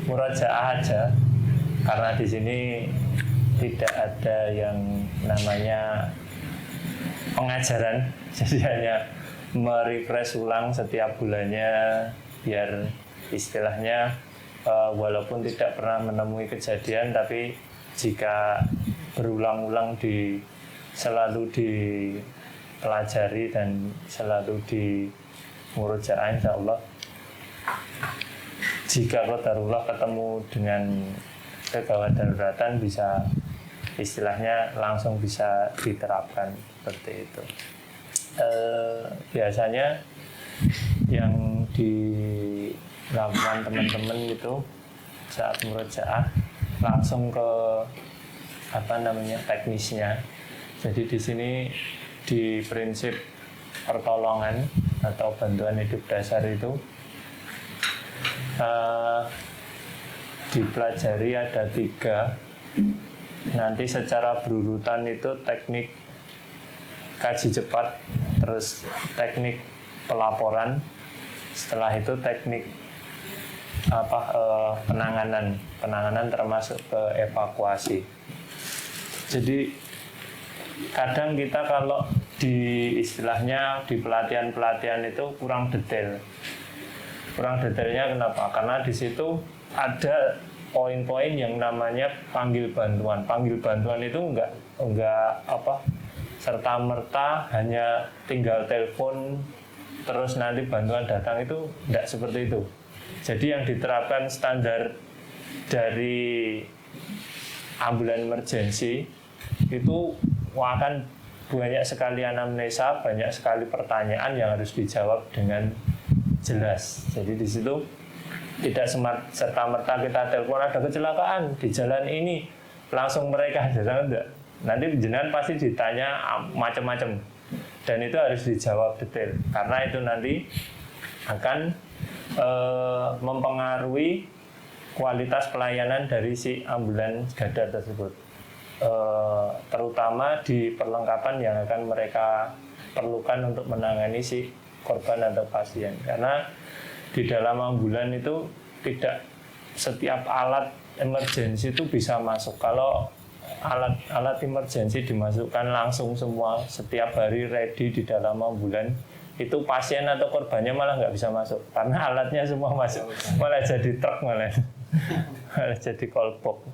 murojaah aja, karena di sini tidak ada yang namanya pengajaran, jadi hanya merefresh ulang setiap bulannya biar istilahnya walaupun tidak pernah menemui kejadian, tapi jika berulang-ulang selalu dipelajari dan selalu di murojaah, insya Allah jika qadarullah ketemu dengan kegawat daruratan bisa istilahnya langsung bisa diterapkan seperti itu. Biasanya yang dilakukan teman-teman itu saat murojaah langsung ke teknisnya. Jadi di sini di prinsip pertolongan atau bantuan hidup dasar itu dipelajari ada 3. Nanti secara berurutan itu teknik kaji cepat, terus teknik pelaporan, setelah itu teknik penanganan termasuk ke evakuasi. Jadi kadang kita kalau istilahnya di pelatihan itu kurang detail. Kurang detailnya kenapa? Karena di situ ada poin-poin yang namanya panggil bantuan. Panggil bantuan itu enggak serta-merta hanya tinggal telepon terus nanti bantuan datang, itu enggak seperti itu. Jadi yang diterapkan standar dari ambulan emergency itu akan banyak sekali anamnesa, banyak sekali pertanyaan yang harus dijawab dengan jelas. Jadi di situ tidak serta-merta kita telepon ada kecelakaan di jalan ini langsung mereka datang, enggak. Nanti jenengan pasti ditanya macam-macam dan itu harus dijawab detail karena itu nanti akan mempengaruhi kualitas pelayanan dari si ambulan Gadar tersebut, terutama di perlengkapan yang akan mereka perlukan untuk menangani si korban atau pasien. Karena di dalam ambulan itu tidak setiap alat emergensi itu bisa masuk. Kalau alat emergensi dimasukkan langsung semua setiap hari ready di dalam ambulan, itu pasien atau korbannya malah nggak bisa masuk karena alatnya semua masuk, malah jadi truk, malah jadi kolbok.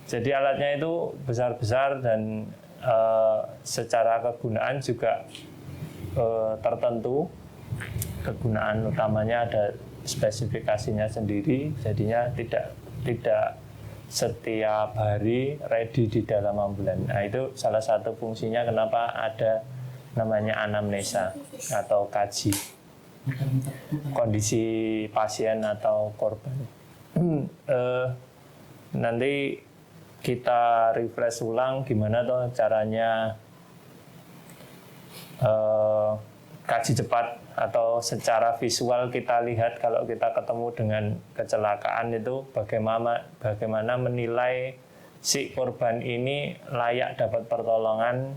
Jadi alatnya itu besar-besar dan secara kegunaan juga tertentu. Kegunaan utamanya ada spesifikasinya sendiri, jadinya tidak setiap hari ready di dalam ambulan. Nah, itu salah satu fungsinya kenapa ada namanya anamnesa atau kaji kondisi pasien atau korban. Nanti kita refresh ulang gimana toh caranya kaji cepat atau secara visual kita lihat kalau kita ketemu dengan kecelakaan itu bagaimana menilai si korban ini layak dapat pertolongan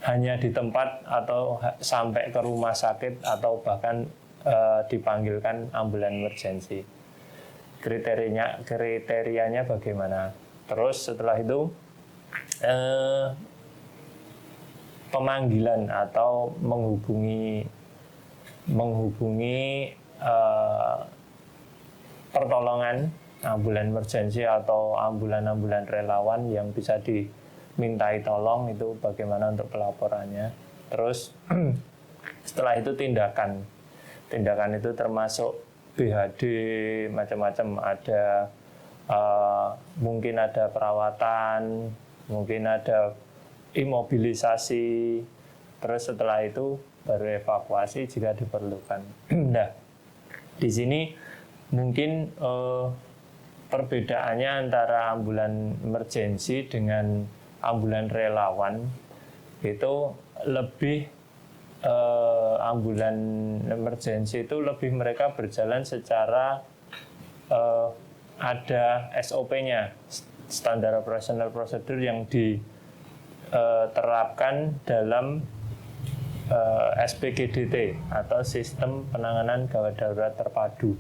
hanya di tempat atau sampai ke rumah sakit atau bahkan dipanggilkan ambulan emergensi. Kriterianya bagaimana? Terus setelah itu pemanggilan atau menghubungi pertolongan ambulan emergensi atau ambulan relawan yang bisa dimintai tolong, itu bagaimana untuk pelaporannya. Terus setelah itu tindakan itu termasuk BHD macam-macam, ada mungkin ada perawatan, mungkin ada imobilisasi, terus setelah itu baru evakuasi jika diperlukan. Nah, di sini mungkin perbedaannya antara ambulan emergensi dengan ambulan relawan itu lebih ambulan emergensi itu lebih mereka berjalan secara ada SOP-nya, standar operational procedure yang diterapkan dalam SPGDT atau Sistem Penanganan Gawat Darurat Terpadu.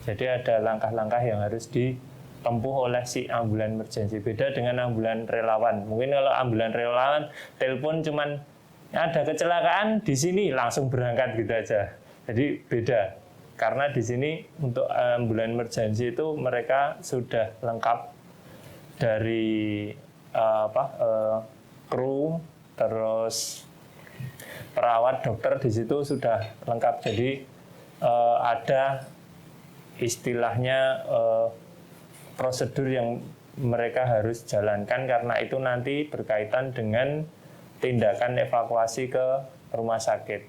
Jadi ada langkah-langkah yang harus ditempuh oleh si ambulan emergency. Beda dengan ambulan relawan. Mungkin kalau ambulan relawan telepon cuman ada kecelakaan di sini langsung berangkat gitu aja. Jadi beda. Karena di sini untuk ambulan emergency itu mereka sudah lengkap dari kru, terus perawat, dokter di situ sudah lengkap. Jadi ada istilahnya prosedur yang mereka harus jalankan karena itu nanti berkaitan dengan tindakan evakuasi ke rumah sakit.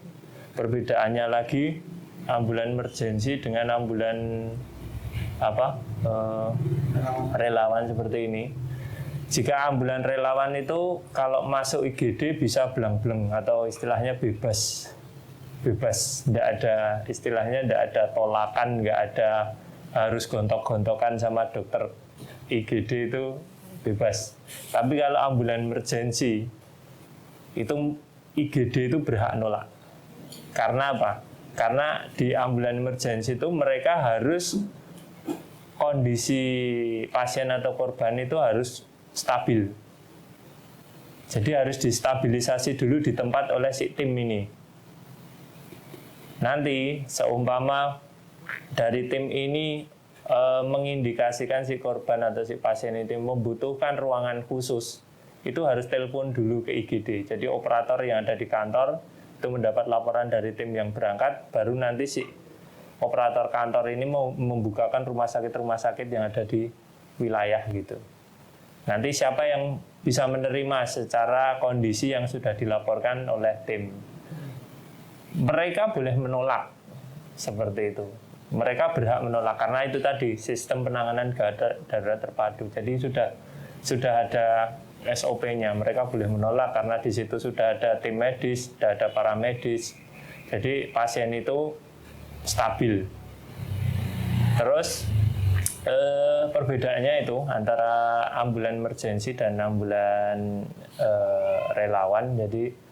Perbedaannya lagi ambulan emergency dengan ambulan relawan seperti ini. Jika ambulan relawan itu kalau masuk IGD bisa belang-belang atau istilahnya bebas, tidak ada istilahnya, tidak ada tolakan, nggak ada harus gontok-gontokan sama dokter IGD, itu bebas. Tapi kalau ambulan emergency itu IGD itu berhak nolak. Karena apa? Karena di ambulan emergency itu mereka harus kondisi pasien atau korban itu harus stabil. Jadi harus distabilisasi dulu di tempat oleh si tim ini. Nanti seumpama dari tim ini mengindikasikan si korban atau si pasien itu membutuhkan ruangan khusus, itu harus telepon dulu ke IGD. Jadi operator yang ada di kantor itu mendapat laporan dari tim yang berangkat, baru nanti si operator kantor ini mau membukakan rumah sakit yang ada di wilayah gitu. Nanti siapa yang bisa menerima secara kondisi yang sudah dilaporkan oleh tim. Mereka boleh menolak seperti itu. Mereka berhak menolak karena itu tadi sistem penanganan darurat terpadu. Jadi sudah ada SOP-nya. Mereka boleh menolak karena di situ sudah ada tim medis, sudah ada paramedis. Jadi pasien itu stabil. Terus perbedaannya itu antara ambulan emergency dan ambulan relawan. Jadi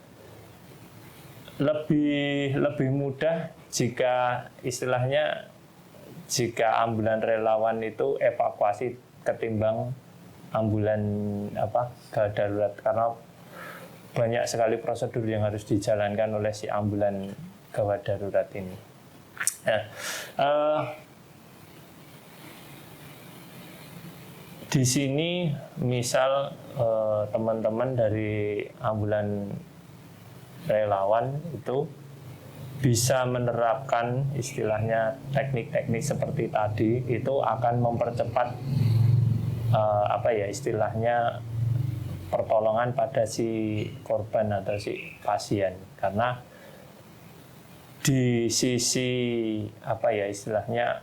lebih mudah jika istilahnya jika ambulan relawan itu evakuasi ketimbang ambulan gawat darurat, karena banyak sekali prosedur yang harus dijalankan oleh si ambulan gawat darurat ini. Nah, di sini misal teman-teman dari ambulan relawan itu bisa menerapkan istilahnya teknik-teknik seperti tadi, itu akan mempercepat istilahnya pertolongan pada si korban atau si pasien. Karena di sisi istilahnya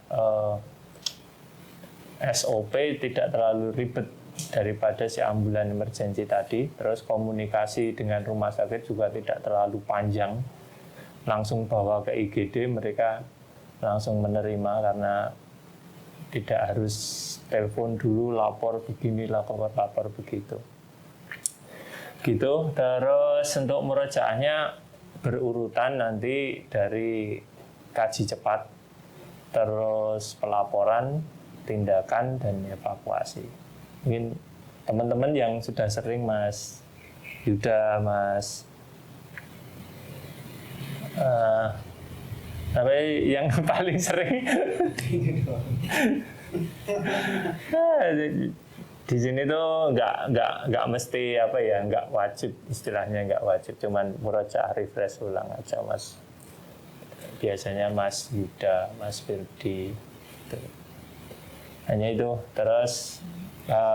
SOP tidak terlalu ribet daripada si ambulan emergency tadi. Terus komunikasi dengan rumah sakit juga tidak terlalu panjang. Langsung bawa ke IGD, mereka langsung menerima karena tidak harus telepon dulu, lapor begini, lapor begitu. Gitu. Terus untuk murojaahnya berurutan nanti dari kaji cepat, terus pelaporan, tindakan, dan evakuasi. Mungkin teman-teman yang sudah sering, Mas Yuda, Mas yang paling sering di sini tuh nggak mesti nggak wajib, istilahnya nggak wajib, cuman murojaah refresh ulang aja, Mas. Biasanya Mas Yuda, Mas Firdi, hanya itu. Terus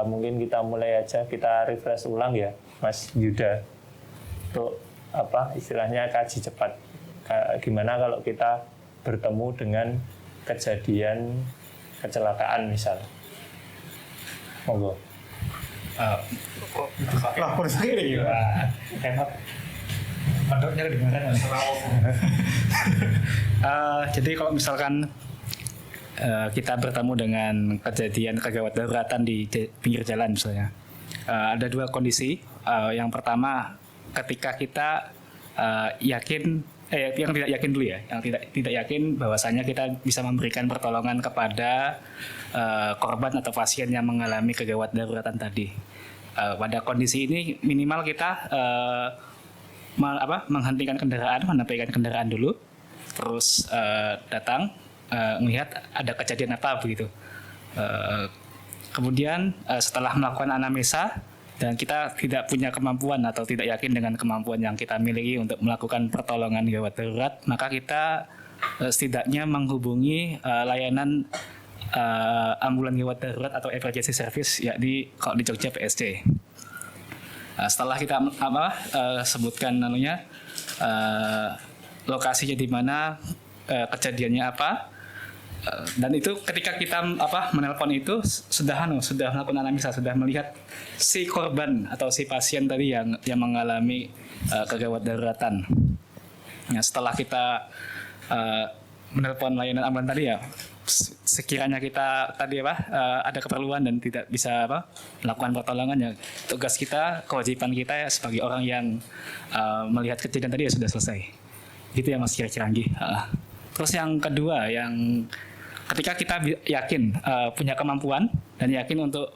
mungkin kita mulai aja, kita refresh ulang ya, Mas Yuda, untuk istilahnya kaji cepat. Gimana kalau kita bertemu dengan kejadian kecelakaan misal. Monggo. Lapor sendiri ya. Hemat. Pondoknya di mana? Jadi kalau misalkan kita bertemu dengan kejadian kegawat daruratan di pinggir jalan misalnya, ada dua kondisi. Yang pertama, ketika kita yakin yang tidak yakin dulu ya, yang tidak yakin bahwasanya kita bisa memberikan pertolongan kepada korban atau pasien yang mengalami kegawat daruratan tadi. Pada kondisi ini minimal kita menghentikan kendaraan, menampilkan kendaraan dulu, terus datang melihat ada kejadian apa begitu. Kemudian setelah melakukan anamnesa dan kita tidak punya kemampuan atau tidak yakin dengan kemampuan yang kita miliki untuk melakukan pertolongan gawat darurat, maka kita setidaknya menghubungi layanan ambulan gawat darurat atau emergency service, yakni kalau di Jogja PSC. Setelah kita sebutkan lokasinya di mana, kejadiannya apa, dan itu ketika kita menelpon itu sudah melakukan analisa, sudah melihat si korban atau si pasien tadi yang mengalami kegawat daruratan. Nah, setelah kita menelpon layanan ambulan tadi ya, sekiranya kita tadi ada keperluan dan tidak bisa melakukan pertolongan, ya tugas kita, kewajiban kita ya sebagai orang yang melihat kejadian tadi ya sudah selesai. Gitu ya Mas kira-kira Anggi. Terus yang kedua, yang ketika kita yakin punya kemampuan dan yakin untuk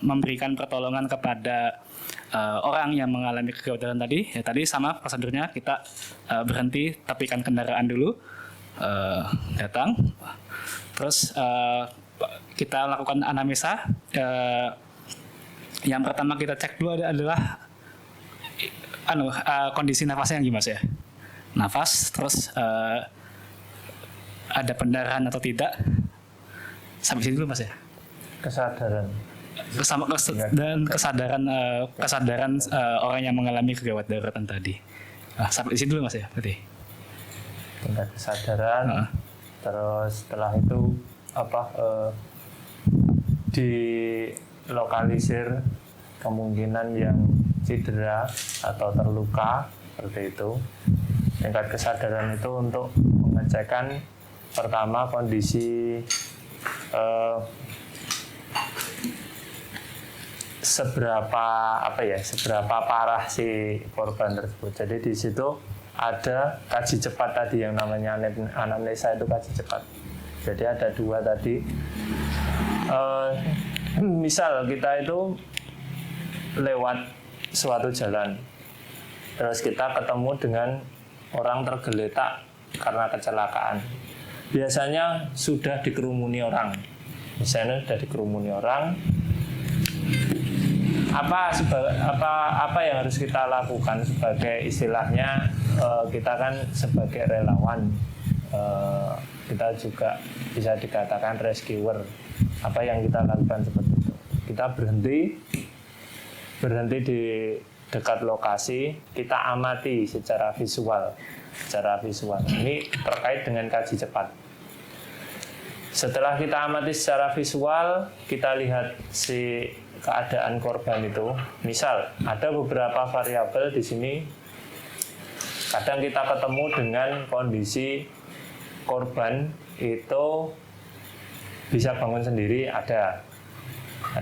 memberikan pertolongan kepada orang yang mengalami kegawatan tadi, ya tadi sama prosedurnya, kita berhenti, tepikan kendaraan dulu, datang, terus kita lakukan anamnesa. Yang pertama kita cek dulu adalah kondisi nafasnya yang gimana ya, nafas, terus ada pendarahan atau tidak, sampai sini dulu Mas ya. Kesadaran Dan kesadaran orang yang mengalami kegawat daruratan tadi. Sampai di sini dulu Mas ya, berarti. Tingkat kesadaran. Terus setelah itu dilokalisir kemungkinan yang cedera atau terluka seperti itu. Tingkat kesadaran itu untuk mengecekkan pertama kondisi seberapa parah si korban tersebut. Jadi di situ ada kaji cepat tadi, yang namanya anamnesa itu kaji cepat. Jadi ada dua tadi. Misal kita itu lewat suatu jalan, terus kita ketemu dengan orang tergeletak karena kecelakaan. Biasanya sudah dikerumuni orang. Misalnya sudah dikerumuni orang. Apa yang harus kita lakukan sebagai istilahnya, kita kan sebagai relawan, kita juga bisa dikatakan rescuer. Apa yang kita lakukan seperti itu? Kita berhenti di dekat lokasi, kita amati secara visual. Ini terkait dengan kaji cepat. Setelah kita amati secara visual, kita lihat si keadaan korban itu. Misal ada beberapa variabel di sini. Kadang kita ketemu dengan kondisi korban itu bisa bangun sendiri, ada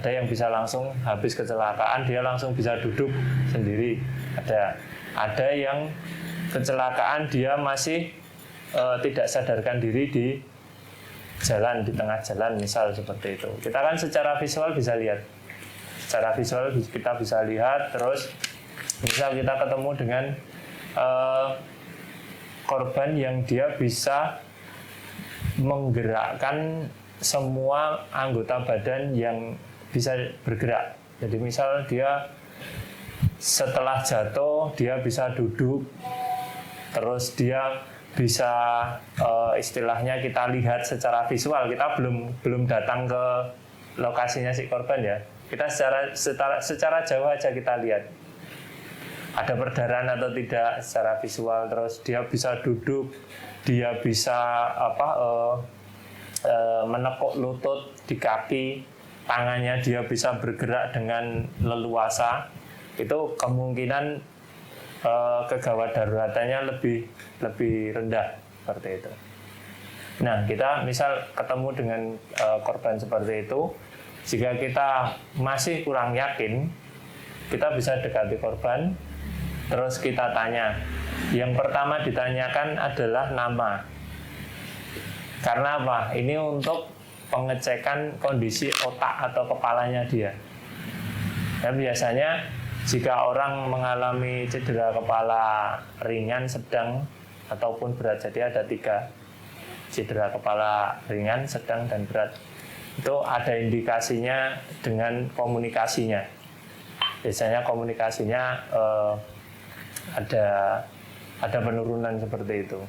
yang bisa langsung habis kecelakaan dia langsung bisa duduk sendiri, ada yang kecelakaan dia masih tidak sadarkan diri di jalan, di tengah jalan misal seperti itu. Kita kan secara visual bisa lihat. Secara visual kita bisa lihat, terus misal kita ketemu dengan korban yang dia bisa menggerakkan semua anggota badan yang bisa bergerak. Jadi misal dia setelah jatuh dia bisa duduk, terus dia bisa istilahnya kita lihat secara visual. Kita belum datang ke lokasinya si korban ya. Kita secara jauh aja kita lihat ada perdarahan atau tidak secara visual. Terus dia bisa duduk, dia bisa menekuk lutut di kaki, tangannya dia bisa bergerak dengan leluasa. Itu kemungkinan kegawat daruratannya lebih rendah seperti itu. Nah, kita misal ketemu dengan korban seperti itu, jika kita masih kurang yakin, kita bisa dekati korban, terus kita tanya, Yang pertama ditanyakan adalah nama. Karena apa? Ini untuk pengecekan kondisi otak atau kepalanya dia. Dan biasanya jika orang mengalami cedera kepala ringan, sedang, ataupun berat, jadi ada 3 cedera kepala ringan, sedang, dan berat. Itu ada indikasinya dengan komunikasinya. Biasanya komunikasinya ada penurunan seperti itu.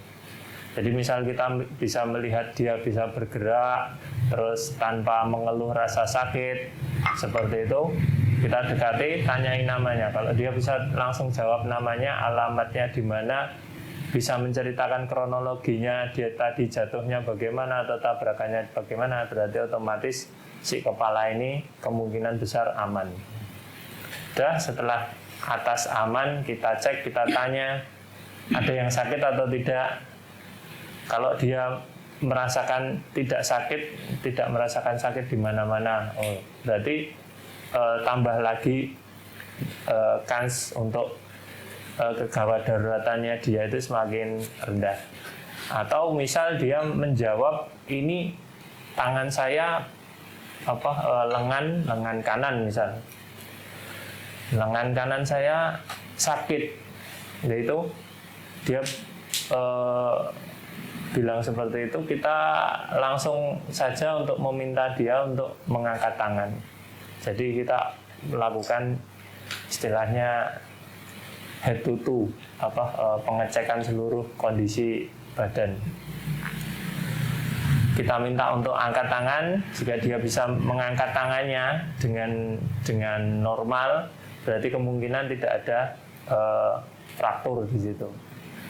Jadi misal kita bisa melihat dia bisa bergerak, terus tanpa mengeluh rasa sakit, seperti itu, kita dekati, tanyain namanya. Kalau dia bisa langsung jawab namanya, alamatnya di mana, bisa menceritakan kronologinya, dia tadi jatuhnya bagaimana atau tabrakannya bagaimana, berarti otomatis si kepala ini kemungkinan besar aman. Udah, setelah atas aman, kita cek, kita tanya ada yang sakit atau tidak. Kalau dia merasakan tidak sakit, tidak merasakan sakit di mana-mana, oh, berarti tambah lagi kans untuk kegawat daruratannya dia itu semakin rendah. Atau misal dia menjawab, ini tangan saya lengan kanan misal, lengan kanan saya sakit, yaitu dia bilang seperti itu, kita langsung saja untuk meminta dia untuk mengangkat tangan. Jadi kita melakukan istilahnya head to toe, pengecekan seluruh kondisi badan. Kita minta untuk angkat tangan. Jika dia bisa mengangkat tangannya dengan normal, berarti kemungkinan tidak ada fraktur di situ.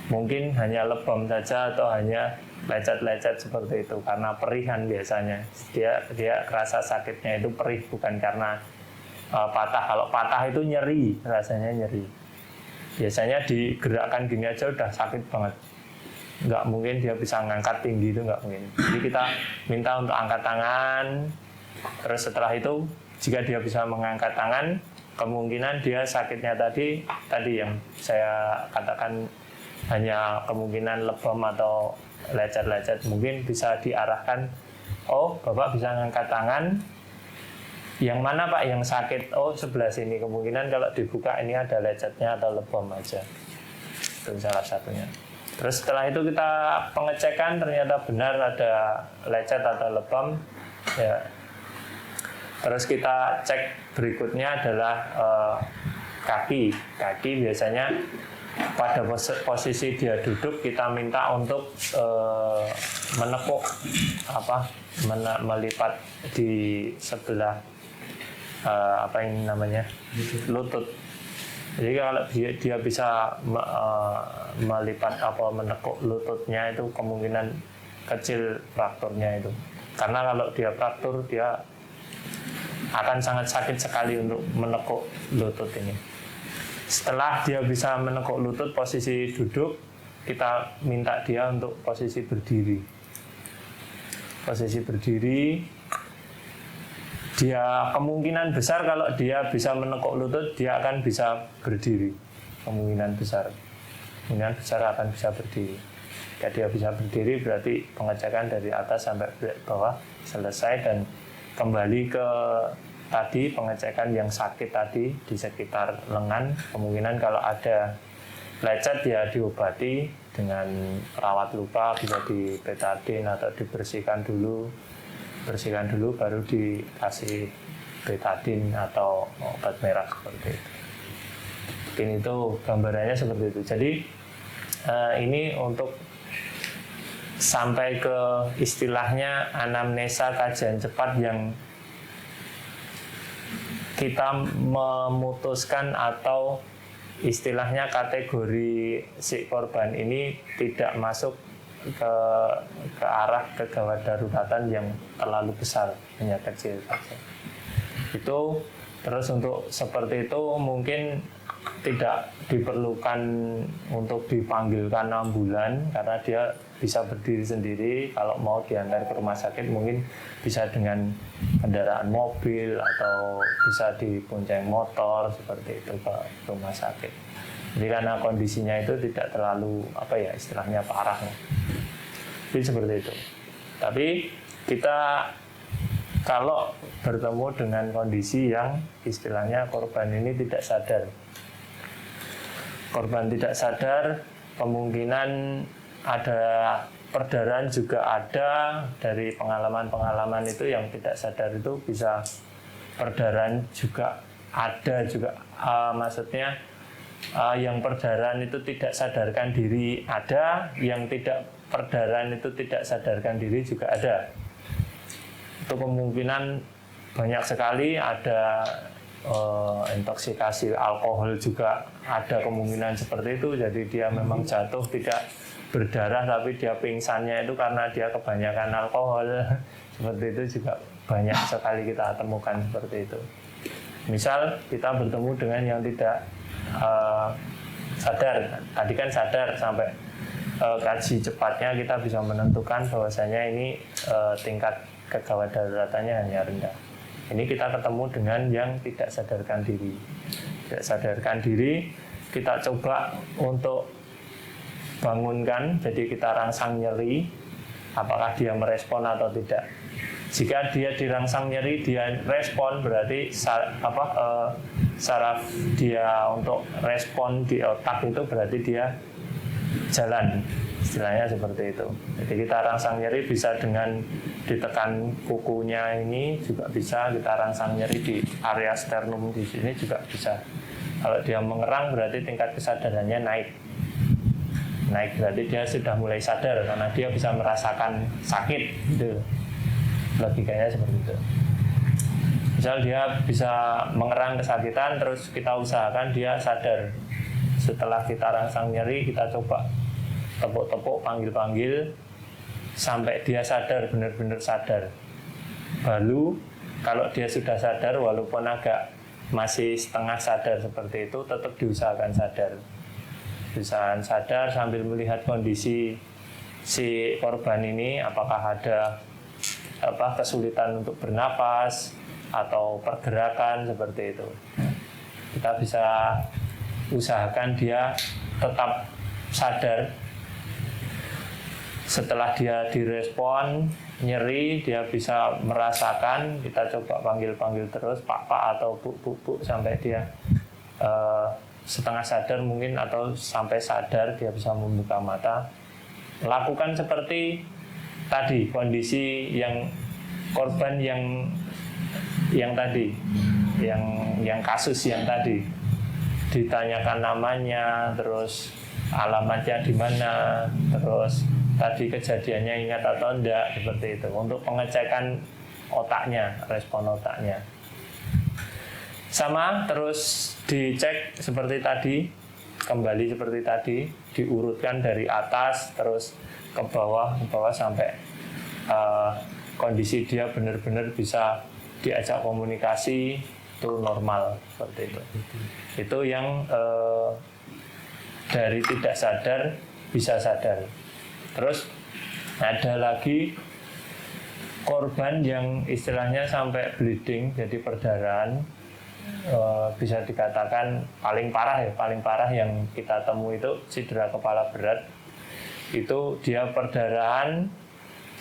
Mungkin hanya lebam saja atau hanya lecet-lecet seperti itu karena perihan biasanya. Dia rasa sakitnya itu perih, bukan karena patah. Kalau patah itu nyeri, rasanya nyeri. Biasanya digerakkan gini aja udah sakit banget. Nggak mungkin dia bisa ngangkat tinggi, itu nggak mungkin. Jadi kita minta untuk angkat tangan. Terus setelah itu, jika dia bisa mengangkat tangan, kemungkinan dia sakitnya tadi yang saya katakan hanya kemungkinan lebam atau lecet-lecet, mungkin bisa diarahkan, oh Bapak bisa ngangkat tangan, yang mana Pak yang sakit? Oh sebelah sini, kemungkinan kalau dibuka ini ada lecetnya atau lebam aja, itu salah satunya. Terus setelah itu kita pengecekan, ternyata benar ada lecet atau lebam, ya. Terus kita cek berikutnya adalah kaki biasanya pada posisi dia duduk, kita minta untuk menekuk melipat di sebelah ini namanya lutut. Jadi kalau dia bisa melipat menekuk lututnya, itu kemungkinan kecil frakturnya itu. Karena kalau dia fraktur, dia akan sangat sakit sekali untuk menekuk lutut ini. Setelah dia bisa menekuk lutut posisi duduk, kita minta dia untuk posisi berdiri. Posisi berdiri, dia kemungkinan besar kalau dia bisa menekuk lutut, dia akan bisa berdiri. Kemungkinan besar akan bisa berdiri. Jika dia bisa berdiri, berarti pengecekan dari atas sampai bawah selesai, dan kembali ke tadi pengecekan yang sakit tadi di sekitar lengan. Kemungkinan kalau ada lecet ya diobati dengan rawat luka, bisa di betadine atau dibersihkan dulu baru dikasih betadine atau obat merah seperti itu. Mungkin itu gambarannya seperti itu. Jadi ini untuk sampai ke istilahnya anamnesa kajian cepat yang kita memutuskan atau istilahnya kategori si korban ini tidak masuk ke arah kegawat daruratan yang terlalu besar, hanya kecil saja. Itu terus untuk seperti itu mungkin tidak diperlukan untuk dipanggilkan ambulan karena dia bisa berdiri sendiri. Kalau mau diantar ke rumah sakit mungkin bisa dengan kendaraan mobil atau bisa dibonceng motor seperti itu ke rumah sakit. Jadi karena kondisinya itu tidak terlalu istilahnya parah. Jadi seperti itu. Tapi kita kalau bertemu dengan kondisi yang istilahnya korban ini tidak sadar. Korban tidak sadar, kemungkinan ada perdarahan juga ada. Dari pengalaman-pengalaman itu yang tidak sadar itu bisa perdarahan juga ada juga. Maksudnya yang perdarahan itu tidak sadarkan diri ada, yang tidak perdarahan itu tidak sadarkan diri juga ada. Itu kemungkinan banyak sekali. Ada intoksikasi alkohol juga ada kemungkinan seperti itu. Jadi dia memang jatuh tidak berdarah, tapi dia pingsannya itu karena dia kebanyakan alkohol. Seperti itu juga banyak sekali kita temukan seperti itu. Misal kita bertemu dengan yang tidak sadar, tadi kan sadar, sampai kaji cepatnya kita bisa menentukan bahwasanya ini tingkat kegawat daruratannya hanya rendah. Ini kita ketemu dengan yang tidak sadarkan diri. Tidak sadarkan diri, kita coba untuk bangunkan, jadi kita rangsang nyeri, apakah dia merespon atau tidak. Jika dia dirangsang nyeri, dia respon, berarti saraf dia untuk respon di otak itu berarti dia jalan, istilahnya seperti itu. Jadi kita rangsang nyeri bisa dengan ditekan kukunya, ini juga bisa kita rangsang nyeri di area sternum di sini juga bisa. Kalau dia mengerang berarti tingkat kesadarannya naik. Naik berarti dia sudah mulai sadar karena dia bisa merasakan sakit gitu. Logikanya seperti itu. Misal dia bisa mengerang kesakitan, terus kita usahakan dia sadar. Setelah kita rangsang nyeri, kita coba tepuk-tepuk, panggil-panggil sampai dia sadar, benar-benar sadar. Lalu kalau dia sudah sadar, walaupun agak masih setengah sadar seperti itu, tetap diusahakan sadar. Diusahakan sadar sambil melihat kondisi si korban ini, apakah ada kesulitan untuk bernapas atau pergerakan seperti itu. Kita bisa usahakan dia tetap sadar. Setelah dia direspon nyeri, dia bisa merasakan, kita coba panggil-panggil terus pak atau bu sampai dia setengah sadar mungkin atau sampai sadar dia bisa membuka mata. Lakukan seperti tadi, kondisi yang korban yang tadi, yang kasus yang tadi, ditanyakan namanya, terus alamatnya di mana, terus tadi kejadiannya ingat atau enggak, seperti itu, untuk pengecekan otaknya, respon otaknya. Sama, terus dicek seperti tadi, kembali seperti tadi, diurutkan dari atas terus ke bawah sampai kondisi dia benar-benar bisa diajak komunikasi, itu normal, seperti itu. Itu yang dari tidak sadar bisa sadar. Terus ada lagi korban yang istilahnya sampai bleeding, jadi perdarahan, bisa dikatakan paling parah yang kita temui itu cedera kepala berat. Itu dia perdarahan,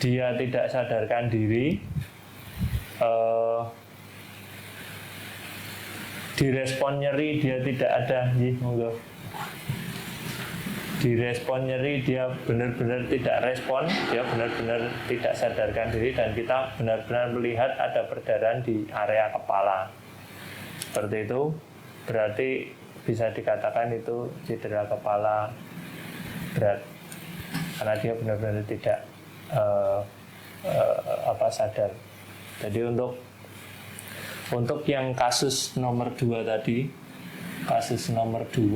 dia tidak sadarkan diri, direspon nyeri dia tidak ada, direspon nyeri dia benar-benar tidak respon, dia benar-benar tidak sadarkan diri, dan kita benar-benar melihat ada perdarahan di area kepala. Seperti itu, berarti bisa dikatakan itu cedera kepala berat, karena dia benar-benar tidak sadar. Jadi untuk yang kasus nomor 2 tadi, kasus nomor 2,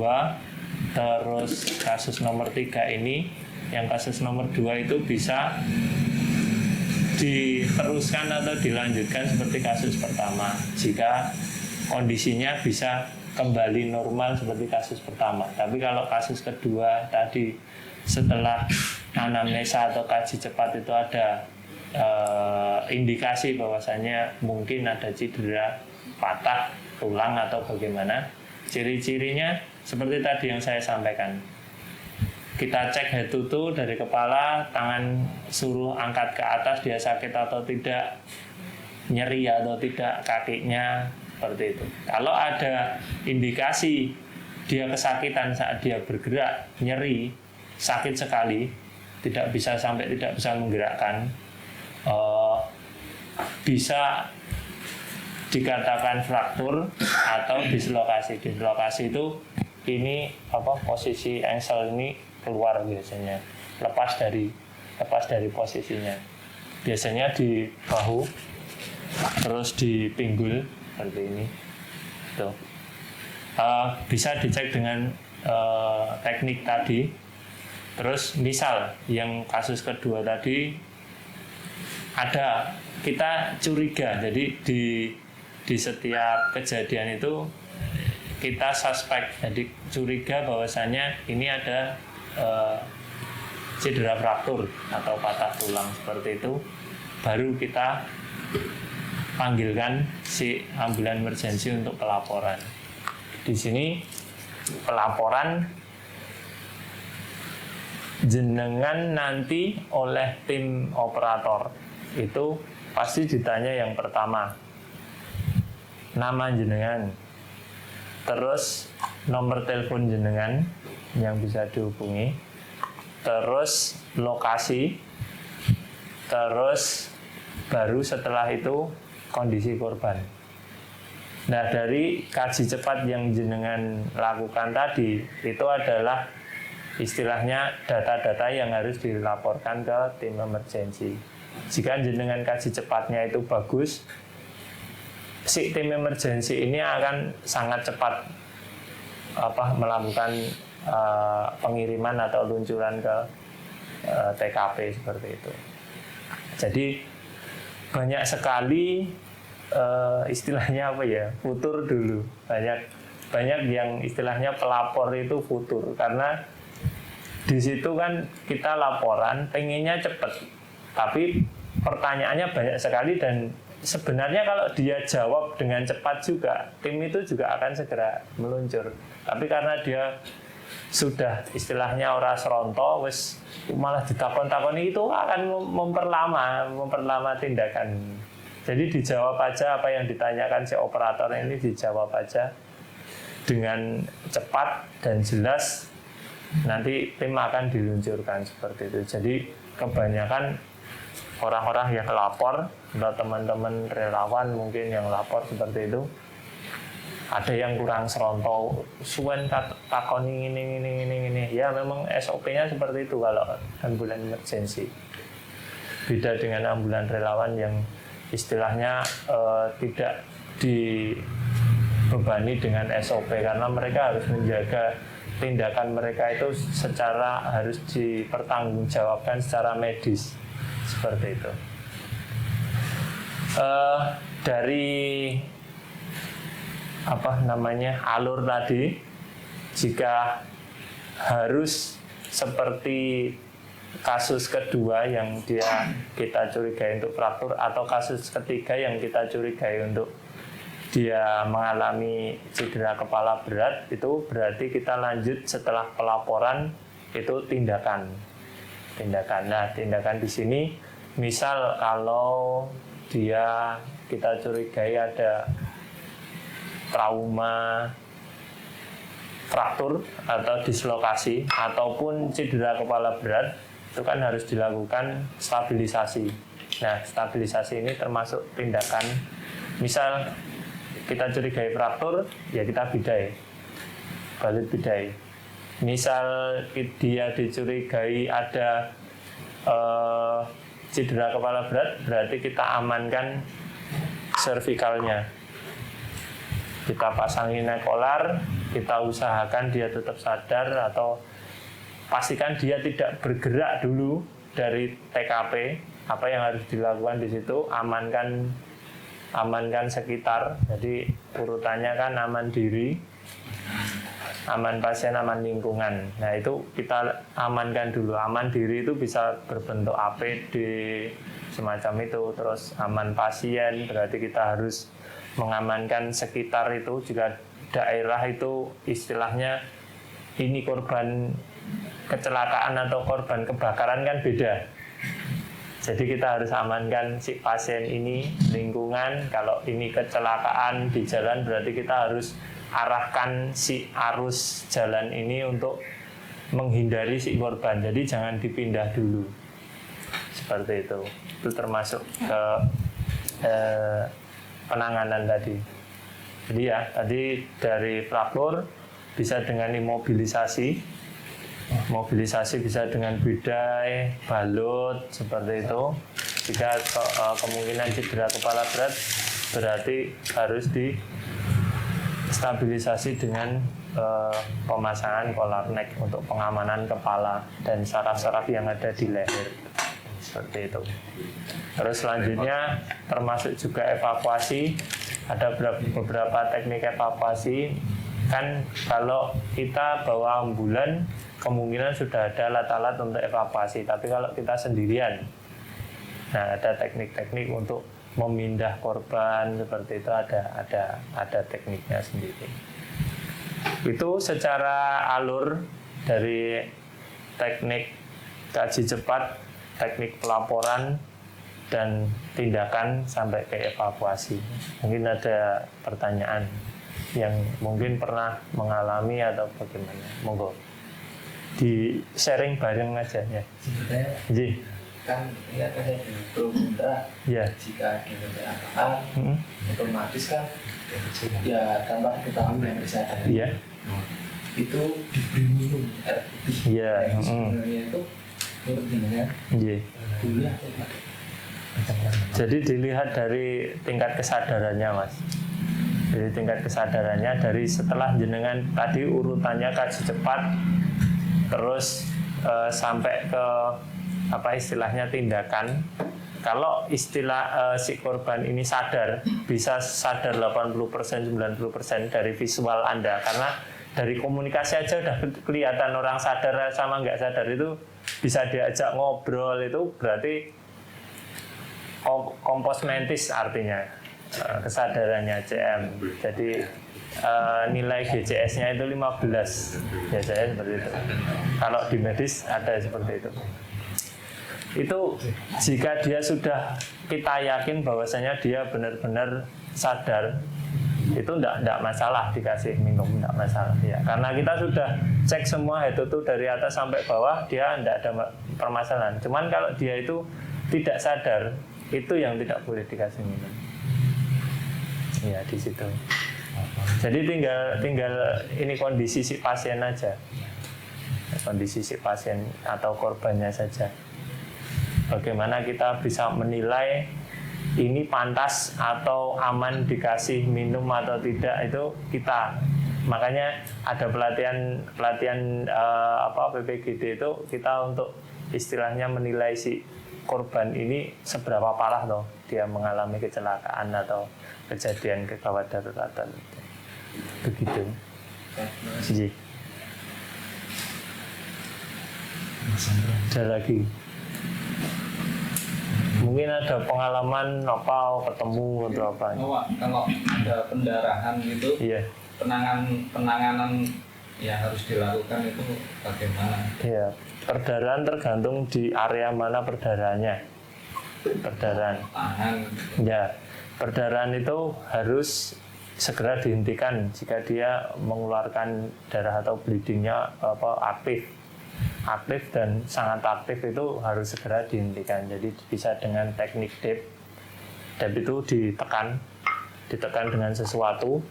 terus kasus nomor 3 ini, yang kasus nomor 2 itu bisa diteruskan atau dilanjutkan seperti kasus pertama jika kondisinya bisa kembali normal seperti kasus pertama. Tapi kalau kasus kedua tadi, setelah anamnesa atau kaji cepat itu ada indikasi bahwasanya mungkin ada cedera patah tulang atau bagaimana, Ciri-cirinya seperti tadi yang saya sampaikan. Kita cek head to toe dari kepala, tangan suruh angkat ke atas, dia sakit atau tidak, nyeri atau tidak kakinya, seperti itu. Kalau ada indikasi dia kesakitan saat dia bergerak, nyeri, sakit sekali, tidak bisa menggerakkan, bisa dikatakan fraktur atau dislokasi. Dislokasi itu ini posisi engsel ini keluar biasanya, lepas dari posisinya. Biasanya di bahu, terus di pinggul seperti ini. Tuh. Bisa dicek dengan teknik tadi. Terus misal yang kasus kedua tadi ada kita curiga, jadi di setiap kejadian itu kita suspek, jadi curiga bahwasanya ini ada cedera fraktur atau patah tulang seperti itu, baru kita panggilkan si ambulan emergency untuk pelaporan. Di sini pelaporan jenengan nanti oleh tim operator itu pasti ditanya yang pertama nama jenengan, terus nomor telepon jenengan yang bisa dihubungi, terus lokasi, terus baru setelah itu kondisi korban. Nah, dari kaji cepat yang jenengan lakukan tadi itu adalah istilahnya data-data yang harus dilaporkan ke tim emergency. Jika jenengan kaji cepatnya itu bagus, si tim emergency ini akan sangat cepat melakukan pengiriman atau luncuran ke TKP seperti itu. Jadi banyak sekali istilahnya futur dulu. Banyak yang istilahnya pelapor itu futur, karena di situ kan kita laporan pengennya cepat, tapi pertanyaannya banyak sekali, dan sebenarnya kalau dia jawab dengan cepat juga, tim itu juga akan segera meluncur. Tapi karena dia sudah istilahnya ora seronto, wis malah ditakon-takoni, itu akan memperlama tindakan. Jadi dijawab aja apa yang ditanyakan si operator ini, dijawab aja dengan cepat dan jelas. Nanti tim akan diluncurkan seperti itu. Jadi kebanyakan orang-orang yang lapor, atau teman-teman relawan mungkin yang lapor seperti itu, ada yang kurang seronto, suwen takoni ini. Ya memang SOP-nya seperti itu kalau ambulan emergency. Beda dengan ambulan relawan yang istilahnya tidak dibebani dengan SOP, karena mereka harus menjaga tindakan mereka itu harus dipertanggungjawabkan secara medis seperti itu. Dari alur tadi, jika harus seperti kasus kedua yang kita curigai untuk fraktur, atau kasus ketiga yang kita curigai untuk dia mengalami cedera kepala berat, itu berarti kita lanjut setelah pelaporan itu tindakan. Nah, tindakan di sini misal kalau kita curigai ada trauma fraktur atau dislokasi ataupun cedera kepala berat, itu kan harus dilakukan stabilisasi. Nah, stabilisasi ini termasuk tindakan. Misal kita curigai fraktur, ya kita bidai, balut bidai. Misal dia dicurigai ada cedera kepala berat, berarti kita amankan cervicalnya. Kita pasangi nekolar, kita usahakan dia tetap sadar, atau pastikan dia tidak bergerak dulu dari TKP. Apa yang harus dilakukan di situ? Amankan sekitar. Jadi urutannya kan aman diri, aman pasien, aman lingkungan. Nah, itu kita amankan dulu. Aman diri itu bisa berbentuk APD semacam itu. Terus aman pasien berarti kita harus mengamankan sekitar itu. Jika daerah itu istilahnya ini korban kecelakaan atau korban kebakaran kan beda. Jadi kita harus amankan si pasien ini, lingkungan. Kalau ini kecelakaan di jalan berarti kita harus arahkan si arus jalan ini untuk menghindari si korban. Jadi jangan dipindah dulu. Seperti itu. Itu termasuk ke penanganan tadi. Jadi ya, tadi dari fraktur bisa dengan imobilisasi. Mobilisasi bisa dengan bidai, balut, seperti itu. Jika kemungkinan cedera kepala berat, berarti harus stabilisasi dengan pemasangan collar neck untuk pengamanan kepala dan saraf-saraf yang ada di leher. Seperti itu. Terus selanjutnya termasuk juga evakuasi. Ada beberapa teknik evakuasi. Kan kalau kita bawa ambulan, kemungkinan sudah ada alat-alat untuk evakuasi. Tapi kalau kita sendirian, nah ada teknik-teknik untuk memindah korban seperti itu, ada tekniknya sendiri. Itu secara alur dari teknik kaji cepat, teknik pelaporan, dan tindakan sampai ke evakuasi. Mungkin ada pertanyaan yang mungkin pernah mengalami atau bagaimana, monggo di sharing bareng aja ya. Sebenarnya kan lihat aja di Promuntra, ya. Jika ada kecelakaan otomatis kan ya tanpa diketahui yang kesadaran itu diberi minum air putih. Sebenarnya itu menurut jenengan boleh atau tidak? Jadi dilihat dari tingkat kesadarannya, Mas. Jadi tingkat kesadarannya dari setelah jenengan tadi urutannya kaji cepat, terus sampai ke apa istilahnya tindakan. Kalau istilah si korban ini sadar, bisa sadar 80%, 90% dari visual Anda, karena dari komunikasi aja udah kelihatan orang sadar sama nggak sadar itu bisa diajak ngobrol, itu berarti kompos mentis artinya. Kesadarannya CM. Jadi nilai GCS-nya itu 15 biasanya seperti itu. Kalau di medis ada seperti itu. Itu jika dia sudah kita yakin bahwasanya dia benar-benar sadar, itu enggak masalah dikasih minum, enggak masalah ya. Karena kita sudah cek semua head to toe dari atas sampai bawah, dia enggak ada permasalahan. Cuman kalau dia itu tidak sadar, itu yang tidak boleh dikasih minum. Ya di situ. Jadi tinggal ini kondisi si pasien aja, kondisi si pasien atau korbannya saja. Bagaimana kita bisa menilai ini pantas atau aman dikasih minum atau tidak, itu kita. Makanya ada pelatihan PPGD itu kita untuk istilahnya menilai si korban ini seberapa parah loh dia mengalami kecelakaan atau kejadian kegawat daruratan. Begitu. Ji. Ada lagi. Mungkin ada pengalaman apa ketemu atau apa? Kalau ada pendarahan gitu, penanganan yang harus dilakukan itu bagaimana? Iya, perdarahan tergantung di area mana perdarahannya. Perdarahan. Tangan. Ya, perdarahan itu harus segera dihentikan jika dia mengeluarkan darah atau bleedingnya aktif dan sangat aktif, itu harus segera dihentikan. Jadi bisa dengan teknik dep itu ditekan dengan sesuatu,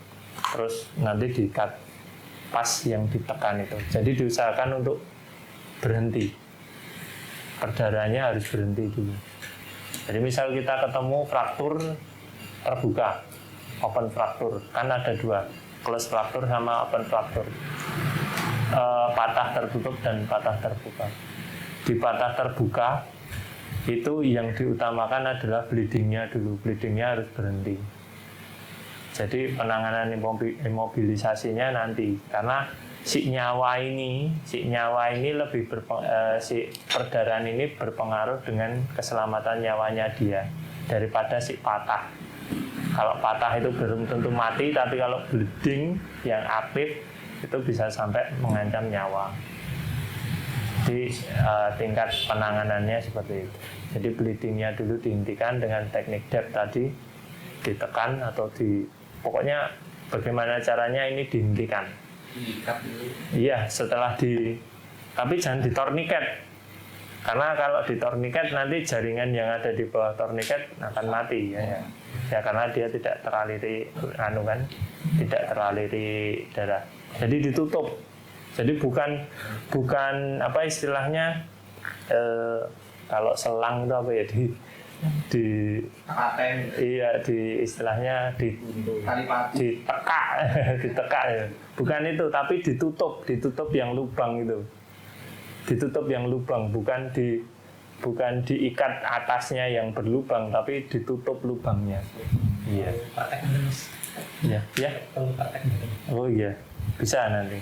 terus nanti di-cut pas yang ditekan itu. Jadi diusahakan untuk berhenti, perdarahannya harus berhenti dulu. Jadi misal kita ketemu fraktur terbuka, open fraktur, kan ada dua, close fraktur sama open fraktur. Patah tertutup dan patah terbuka. Di patah terbuka itu yang diutamakan adalah bleedingnya dulu, bleedingnya harus berhenti. Jadi penanganan imobilisasinya nanti, karena si nyawa ini lebih si perdarahan ini berpengaruh dengan keselamatan nyawanya dia daripada si patah. Kalau patah itu belum tentu mati, tapi kalau bleeding yang aktif itu bisa sampai mengancam nyawa. Jadi tingkat penanganannya seperti itu. Jadi bleedingnya dulu dihentikan dengan teknik DEP tadi, ditekan atau pokoknya bagaimana caranya ini dihentikan. Diikat dulu. Iya, setelah tapi jangan ditorniket. Karena kalau ditorniket nanti jaringan yang ada di bawah torniket akan mati ya karena dia tidak teraliri tidak teraliri darah. Jadi ditutup. Jadi bukan apa istilahnya kalau selang itu apa ya di iya di istilahnya ditekak ya. Bukan itu, tapi ditutup yang lubang itu. Ditutup yang lubang, bukan diikat atasnya yang berlubang, tapi ditutup lubangnya. Iya. Iya, ya. Oh iya, bisa nanti.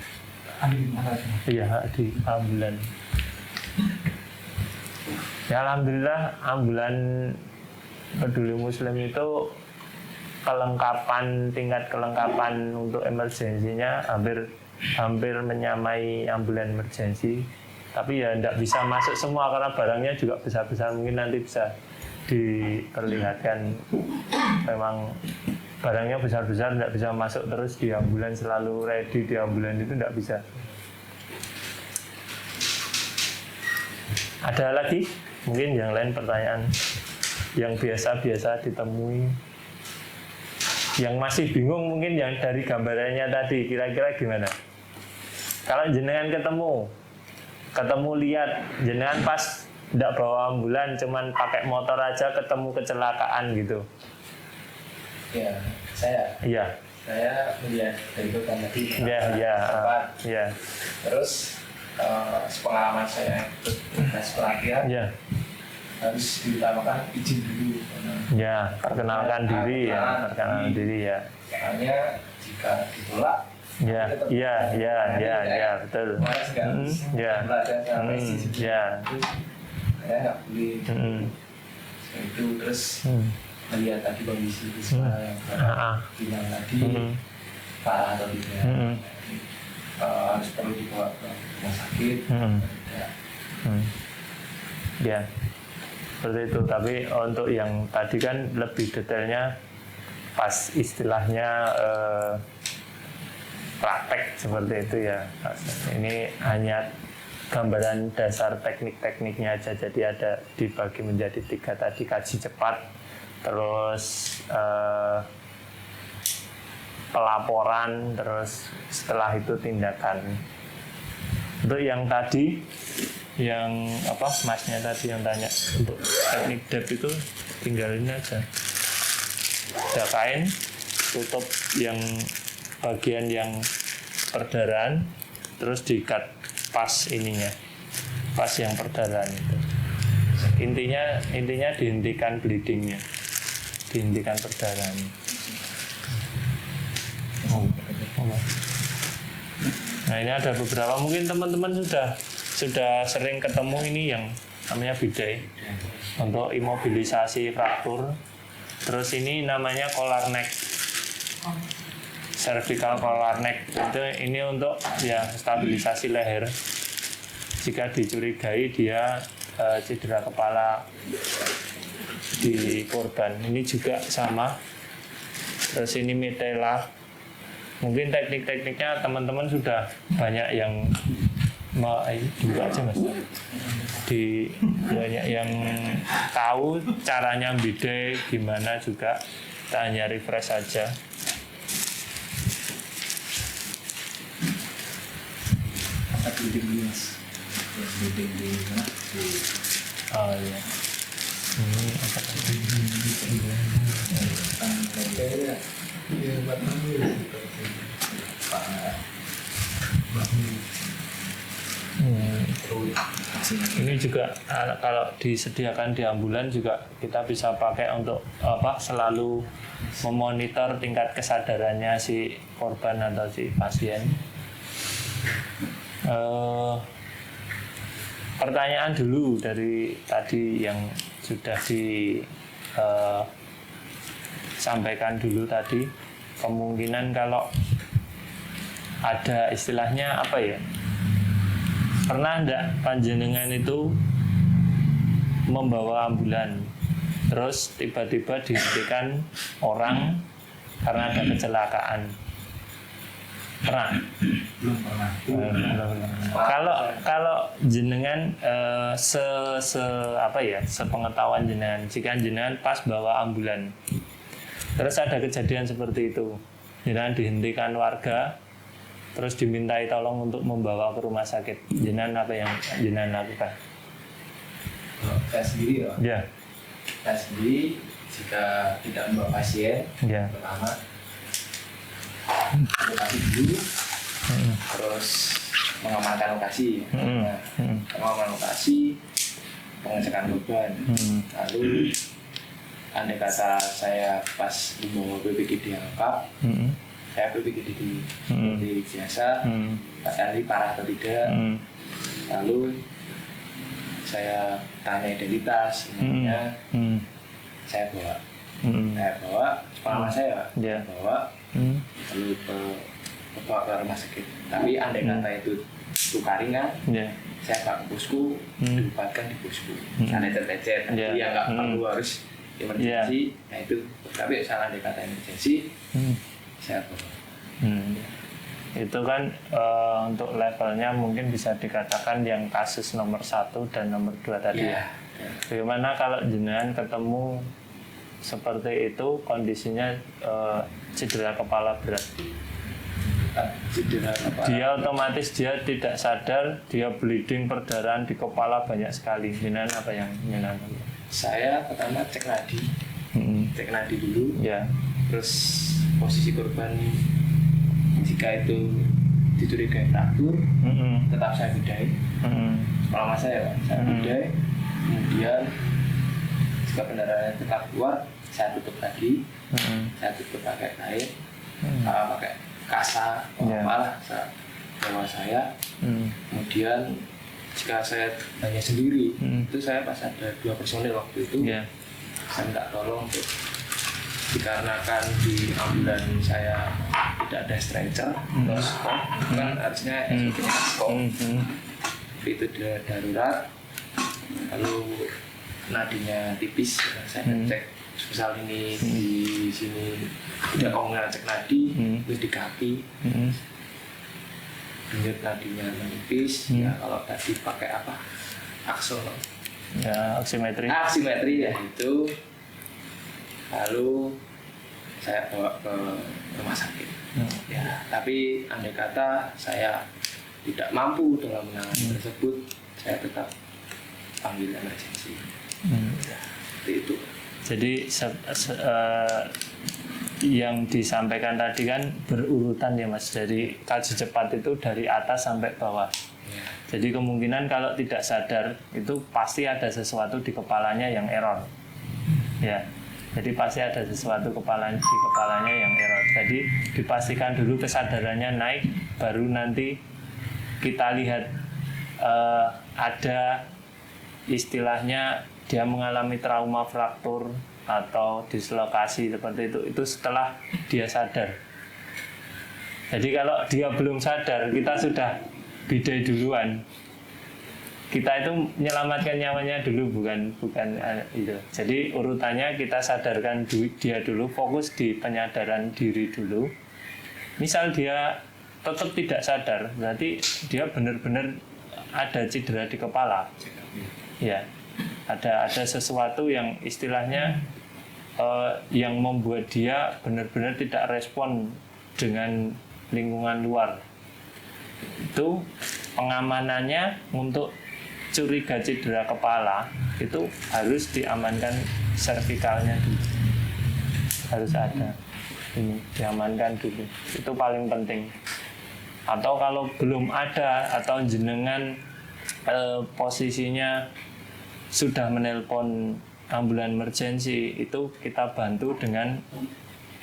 Iya, di ambulan. Ya alhamdulillah ambulan Peduli Muslim itu tingkat kelengkapan untuk emergensinya hampir menyamai ambulan emergensi. Tapi ya tidak bisa masuk semua karena barangnya juga besar-besar, mungkin nanti bisa diperlihatkan. Memang barangnya besar-besar, tidak bisa masuk terus di ambulan, selalu ready di ambulan itu tidak bisa. Ada lagi? Mungkin yang lain pertanyaan yang biasa-biasa ditemui, yang masih bingung mungkin yang dari gambarannya tadi, kira-kira gimana? Kalau jenengan ketemu lihat jenengan pas tidak bawa ambulan, cuman pakai motor aja ketemu kecelakaan gitu. Ya, saya melihat dari itu kan tadi. Iya. Terus sepengalaman saya ikut tes pelatihan. Iya. Harus diutamakan izin dulu. Ya, perkenalkan diri ya. Soalnya jika ditolak. Ya, betul. Saya nggak boleh. Itu terus melihat tadi kondisi Risma yang bilang tadi parah atau tidak, harus perlu dibawa ke rumah sakit. Ya, seperti itu. Tapi untuk yang tadi kan lebih detailnya pas istilahnya praktek seperti itu ya. Ini hanya gambaran dasar teknik-tekniknya aja. Jadi ada dibagi menjadi 3 tadi: kaji cepat, terus pelaporan, terus setelah itu tindakan. Untuk yang tadi, yang apa masnya tadi yang tanya untuk teknik DEP itu tinggal ini aja. Ada kain tutup yang bagian yang perdarahan, terus diikat pas ininya, pas yang perdarahan itu. Intinya dihentikan bleedingnya, dihentikan perdarahan. Nah ini ada beberapa, mungkin teman-teman sudah sering ketemu ini yang namanya bidet untuk imobilisasi fraktur. Terus ini namanya collar neck, cervical collar neck. Ini untuk ya stabilisasi leher. Jika dicurigai dia cedera kepala di korban, ini juga sama. Terus ini mitela. Mungkin teknik-tekniknya teman-teman sudah banyak yang dulu aja mas, banyak yang tahu caranya bidet gimana juga. Kita hanya refresh saja. Oh iya. Ini apa tadi? Ini juga kalau disediakan di ambulan juga kita bisa pakai untuk selalu memonitor tingkat kesadarannya si korban atau si pasien. Pertanyaan dulu dari tadi yang sudah sampaikan dulu tadi, kemungkinan kalau ada istilahnya apa ya, pernah enggak panjenengan itu membawa ambulan terus tiba-tiba dihentikan orang karena ada kecelakaan? Pernah? Belum pernah. Kalau jenengan sepengetahuan jenengan, jika jenengan pas bawa ambulan terus ada kejadian seperti itu, jenengan dihentikan warga terus dimintai tolong untuk membawa ke rumah sakit, jenengan apa yang jenengan lakukan? Saya sendiri ya. Ya. Saya sendiri jika tidak membawa pasien, Ya. pertama lokasi dulu, terus mengamankan lokasi, mengamankan lokasi, pengecekan beban, lalu andai kata saya pas membawa PPGD yang lengkap, saya PPGD di biasa, tadi parah atau tidak, lalu saya tanya identitas, namanya, saya bawa, pengalaman saya, bawa, lalu bawa ke rumah sakit. Tapi andai kata itu luka ringan, saya bawa ke posku, diobatkan di posku. Ada terlecet, jadi yang nggak perlu harus emergency, nah itu. Tapi salah andai kata emergency, saya bawa. Itu kan untuk levelnya mungkin bisa dikatakan yang kasus nomor 1 dan nomor 2 tadi. Ya. Bagaimana kalau jenengan ketemu seperti itu, kondisinya cedera kepala berat? Cedera kepala. Dia otomatis dia tidak sadar, dia bleeding, perdarahan di kepala banyak sekali. Jenengan apa yang jenengan lakukan? Saya pertama cek nadi, cek nadi dulu. Ya. Terus posisi korban jika itu dicurigai fraktur, tetap saya bidai. Pengalaman saya, Pak, saya bidai. Kemudian jika pendarahannya tetap keluar, saya tutup lagi. Saya tutup pakai air, pakai kasa, malah bawa saya. Kemudian jika saya hanya sendiri, itu saya pas ada 2 personil waktu itu, saya minta tolong untuk dikarenakan di ambulan saya tidak ada stretcher, kan harusnya itu darurat, lalu nadinya tipis, saya cek misal ini di sini tidak kemungkinan cek nadi, terus di kaki, denyut nadinya menipis, ya kalau tadi pakai apa, Oximetri ya itu. Lalu saya bawa ke rumah sakit. Ya, tapi andai kata saya tidak mampu dalam menangani tersebut, saya tetap panggil emergency. Ya, seperti itu. Jadi yang disampaikan tadi kan berurutan ya Mas, dari kaji cepat itu dari atas sampai bawah. Ya. Jadi kemungkinan kalau tidak sadar itu pasti ada sesuatu di kepalanya yang error. Ya. Jadi pasti ada sesuatu di kepalanya yang error. Jadi dipastikan dulu kesadarannya naik, baru nanti kita lihat ada istilahnya dia mengalami trauma fraktur atau dislokasi seperti itu setelah dia sadar. Jadi kalau dia belum sadar, kita sudah bidai duluan. Kita itu menyelamatkan nyawanya dulu, bukan itu. Jadi urutannya kita sadarkan dia dulu, fokus di penyadaran diri dulu. Misal dia tetap tidak sadar, berarti dia benar-benar ada cedera di kepala. Ya, ada sesuatu yang istilahnya yang membuat dia benar-benar tidak respon dengan lingkungan luar. Itu pengamanannya untuk curiga cedera kepala itu harus diamankan servikalnya dulu, harus ada ini diamankan dulu, itu paling penting. Atau kalau belum ada atau jenengan posisinya sudah menelpon ambulan emergency, itu kita bantu dengan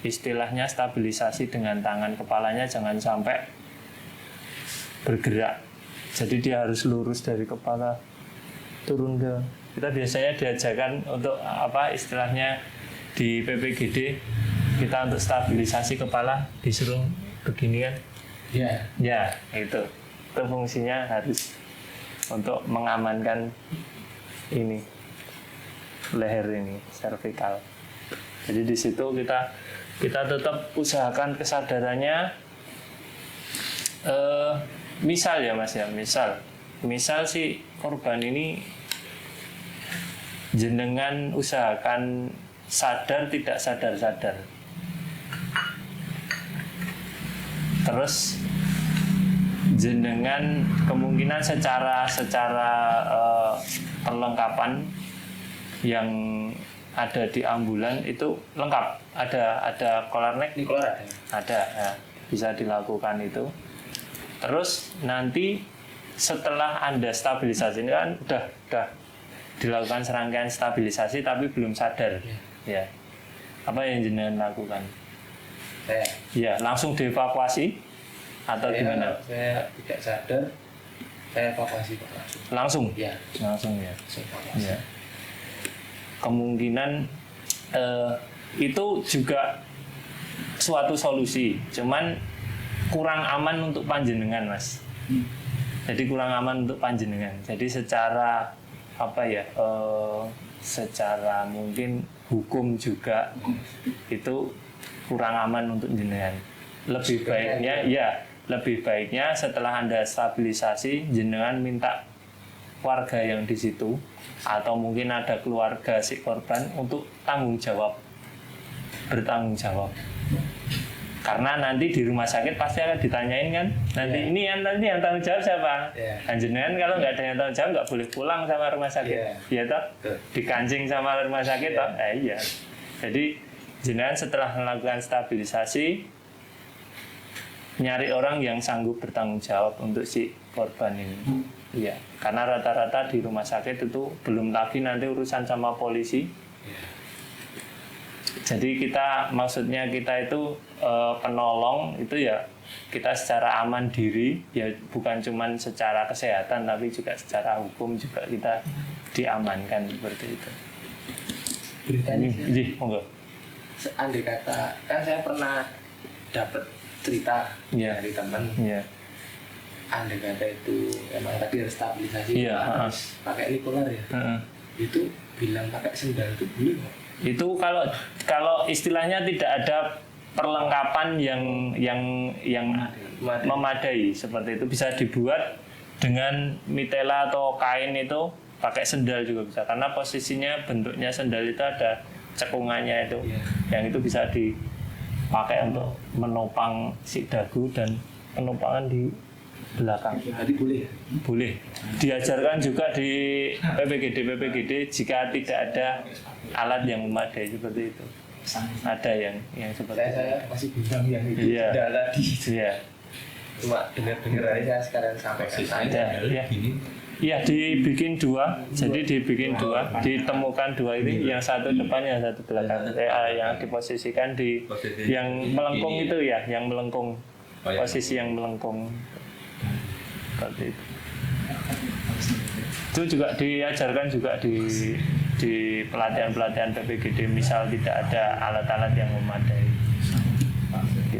istilahnya stabilisasi dengan tangan, kepalanya jangan sampai bergerak. Jadi dia harus lurus dari kepala turun kita biasanya diajarkan untuk apa istilahnya di PPGD kita untuk stabilisasi kepala disuruh begini kan? Ya, itu fungsinya harus untuk mengamankan ini leher ini, servikal. Jadi di situ kita tetap usahakan kesadarannya. Misal ya Mas ya, misal si korban ini jenengan usahakan sadar tidak sadar. Terus jenengan kemungkinan secara perlengkapan yang ada di ambulan itu lengkap, ada collar neck, ada ya, bisa dilakukan itu. Terus nanti setelah Anda stabilisasi, ini kan udah dilakukan serangkaian stabilisasi tapi belum sadar, ya apa yang jenengan lakukan? Ya langsung dievakuasi atau gimana? Saya tidak sadar, saya evakuasi Pak. Langsung Ya. Ya. Kemungkinan itu juga suatu solusi, cuman kurang aman untuk panjenengan Mas. Jadi kurang aman untuk panjenengan. Jadi secara secara mungkin hukum juga itu kurang aman untuk jenengan. Lebih baiknya setelah Anda stabilisasi, jenengan minta warga yang di situ atau mungkin ada keluarga si korban untuk bertanggung jawab. Karena nanti di rumah sakit pasti akan ditanyain kan, nanti ini yang tanggung jawab siapa? Dan jenengan kalau nggak ada yang tanggung jawab nggak boleh pulang sama rumah sakit, ya toh? Dikancing sama rumah sakit toh? Iya. Jadi jenengan setelah melakukan stabilisasi, nyari orang yang sanggup bertanggung jawab untuk si korban ini. Iya. Karena rata-rata di rumah sakit itu belum lagi nanti urusan sama polisi. Jadi maksudnya kita itu penolong itu ya kita secara aman diri, ya bukan cuma secara kesehatan tapi juga secara hukum juga kita diamankan seperti itu. Jadi monggo. Andai kata, kan saya pernah dapat cerita dari teman. Andai kata itu emang tadi harus stabilisasi, harus pakai nikolar ya. Itu bilang pakai sendal itu boleh nggak? Itu kalau istilahnya tidak ada perlengkapan yang memadai seperti itu, bisa dibuat dengan mitela atau kain itu, pakai sendal juga bisa, karena posisinya bentuknya sendal itu ada cekungannya itu, yang itu bisa dipakai untuk menopang si dagu dan penumpangan di belakang. Jadi boleh. Diajarkan juga di PPGD jika tidak ada alat yang memadai seperti itu. Ada yang seperti itu. Saya masih bilang yang itu tidak tadi. Iya. Cuma dengar aja sekarang sampai ada. Iya, dibikin dua. Jadi dibikin dua, ditemukan dua ini, yang satu depan, yang satu belakang. Yang diposisikan di yang melengkung itu ya, yang melengkung. Posisi yang melengkung. Seperti itu. Itu juga diajarkan juga di pelatihan-pelatihan PPGD, misal tidak ada alat-alat yang memadai.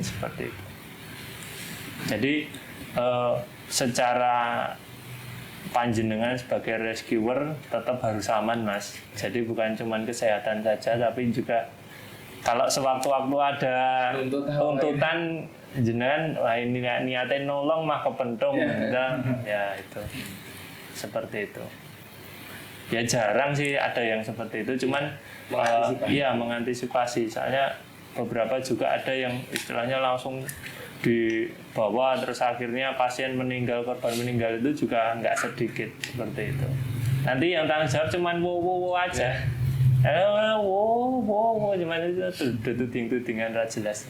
Seperti itu. Jadi secara panjenengan sebagai rescuer tetap harus aman Mas. Jadi bukan cuma kesehatan saja, tapi juga kalau sewaktu-waktu ada tuntutan jenengan, wah ini niatnya nolong mah kepentung, ya itu seperti itu. Ya jarang sih ada yang seperti itu, cuman mengantisipasi. Soalnya beberapa juga ada yang istilahnya langsung dibawa terus akhirnya pasien meninggal, korban meninggal itu juga nggak sedikit seperti itu. Nanti yang tanggung jawab cuman wo aja, cuman itu tuding-tudingan nggak jelas.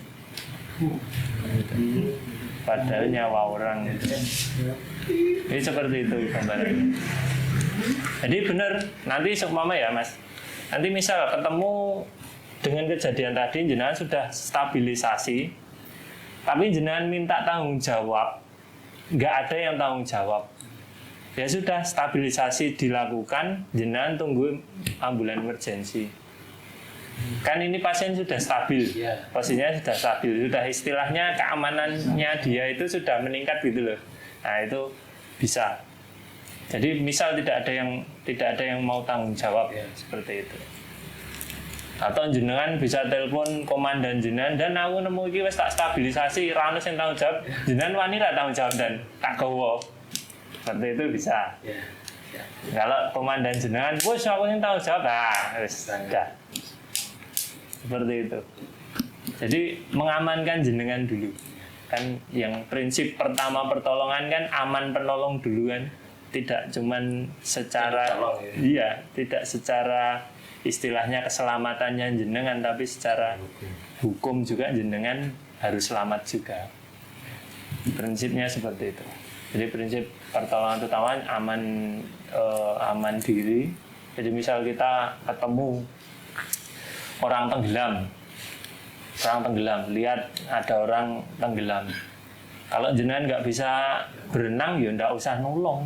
Padahal nyawa orang itu. Ini seperti itu gambarannya. Jadi benar, nanti seumpama ya Mas, nanti misal ketemu dengan kejadian tadi, jenengan sudah stabilisasi, tapi jenengan minta tanggung jawab, nggak ada yang tanggung jawab. Ya sudah, stabilisasi dilakukan, jenengan tunggu ambulan emergensi. Kan ini pasien sudah stabil, posisinya sudah stabil, sudah istilahnya keamanannya dia itu sudah meningkat gitu loh. Nah itu bisa. Jadi misal tidak ada yang mau tanggung jawab seperti itu. Atau jenengan bisa telepon komandan jenengan dan aku nemu iki wis tak stabilisasi, ra ono sing tanggung jawab, jenengan wani ra tanggung jawab dan tak gawa. Seperti itu bisa. Kalau komandan jenengan, wis aku sing tanggung jawab, wis enggak. Seperti itu. Jadi mengamankan jenengan dulu. Kan yang prinsip pertama pertolongan kan aman penolong dulu kan. Tidak cuman secara tidak secara istilahnya keselamatannya jenengan, tapi secara hukum juga jenengan harus selamat juga. Prinsipnya seperti itu. Jadi prinsip pertolongan utama aman diri. Jadi misal kita ketemu orang tenggelam, lihat ada orang tenggelam. Kalau jenengan nggak bisa berenang, ya nggak usah nolong.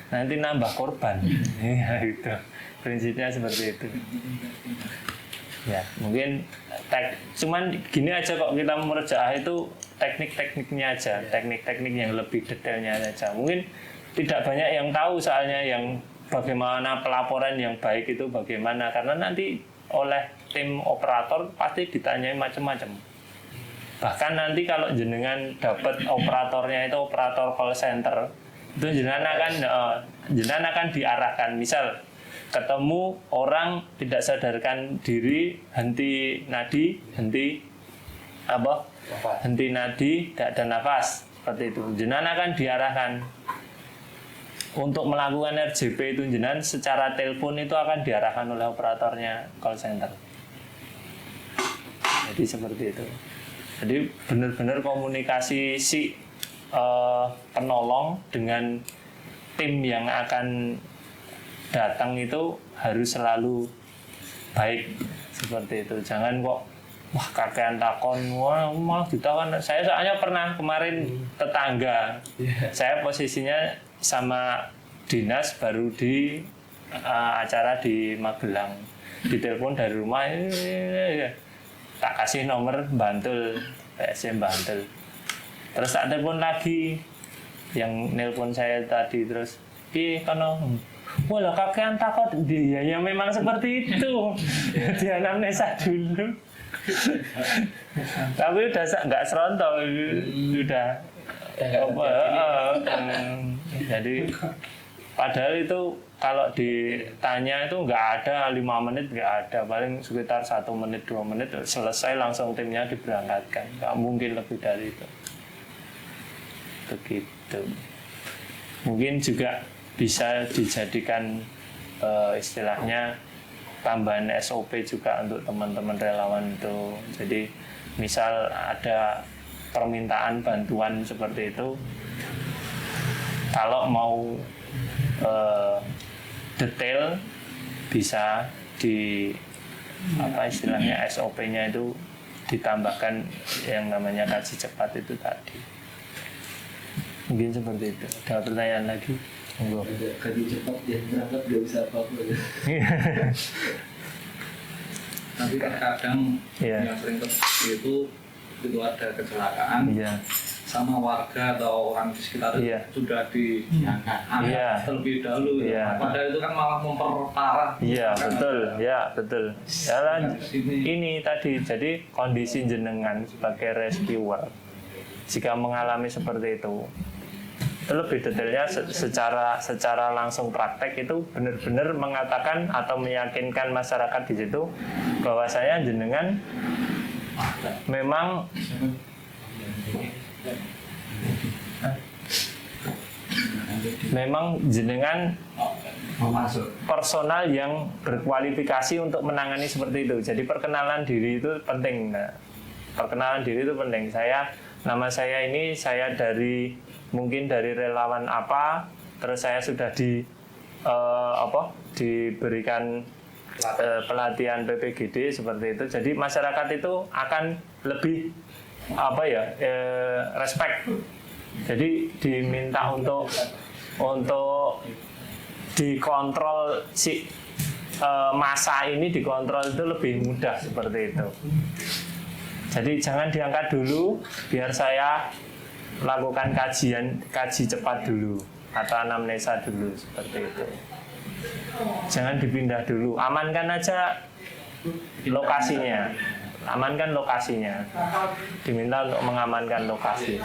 Nanti nambah korban. Ya itu. Prinsipnya seperti itu. Ya, mungkin cuman gini aja kok kita merjaah itu teknik-tekniknya aja, teknik-teknik yang lebih detailnya aja. Mungkin tidak banyak yang tahu soalnya yang bagaimana pelaporan yang baik itu bagaimana, karena nanti oleh tim operator pasti ditanyai macam-macam. Bahkan nanti kalau jenengan dapat operatornya itu operator call center, itu jenengan akan diarahkan. Misal ketemu orang tidak sadarkan diri, henti nadi, tidak ada nafas, seperti itu. Jenengan akan diarahkan untuk melakukan RJP itu, jenengan secara telepon itu akan diarahkan oleh operatornya call center. Jadi seperti itu. Jadi benar-benar komunikasi si penolong dengan tim yang akan datang itu harus selalu baik seperti itu. Jangan kok wah kakean takon, wah malah ditakon. Saya soalnya pernah kemarin tetangga, saya posisinya sama dinas baru di acara di Magelang, ditelepon dari rumah, tak kasih nomor Bantul, PSM Bantul. Terus tak telepon lagi, yang nelpon saya tadi terus, kono. Wah, kakean takut dia ya memang seperti itu. Dia anamnesa dulu. Tapi udah nggak serontol, udah. Jadi padahal itu kalau ditanya itu nggak ada 5 menit, nggak ada, paling sekitar 1 menit 2 menit selesai langsung timnya diberangkatkan. Nggak mungkin lebih dari itu. Begitu. Mungkin juga bisa dijadikan istilahnya tambahan SOP juga untuk teman-teman relawan itu. Jadi misal ada permintaan bantuan seperti itu, kalau mau detail bisa di apa istilahnya SOP-nya itu ditambahkan yang namanya kaji cepat itu tadi. Mungkin seperti itu. Ada pertanyaan lagi? Kaji cepat dia berangkat nggak bisa apa-apa. Tapi kadang yang sering terjadi itu ada kecelakaan sama warga atau orang di sekitar sudah diangkat terlebih dahulu. Padahal itu kan malah memperparah. Betul. Ini tadi, jadi kondisi jenengan sebagai rescuer jika mengalami seperti itu lebih detailnya secara langsung praktek itu benar-benar mengatakan atau meyakinkan masyarakat di situ bahwasanya jenengan memang jenengan personal yang berkualifikasi untuk menangani seperti itu. Jadi perkenalan diri itu penting. Nah, perkenalan diri itu penting. Nama saya ini, saya mungkin dari relawan apa, terus saya sudah diberikan pelatihan PPGD seperti itu. Jadi masyarakat itu akan lebih respect. Jadi diminta untuk dikontrol si massa ini dikontrol itu lebih mudah seperti itu. Jadi jangan diangkat dulu, biar saya lakukan kaji cepat dulu atau anamnesa dulu seperti itu. Jangan dipindah dulu, amankan aja lokasinya. Amankan lokasinya. Diminta untuk mengamankan lokasi.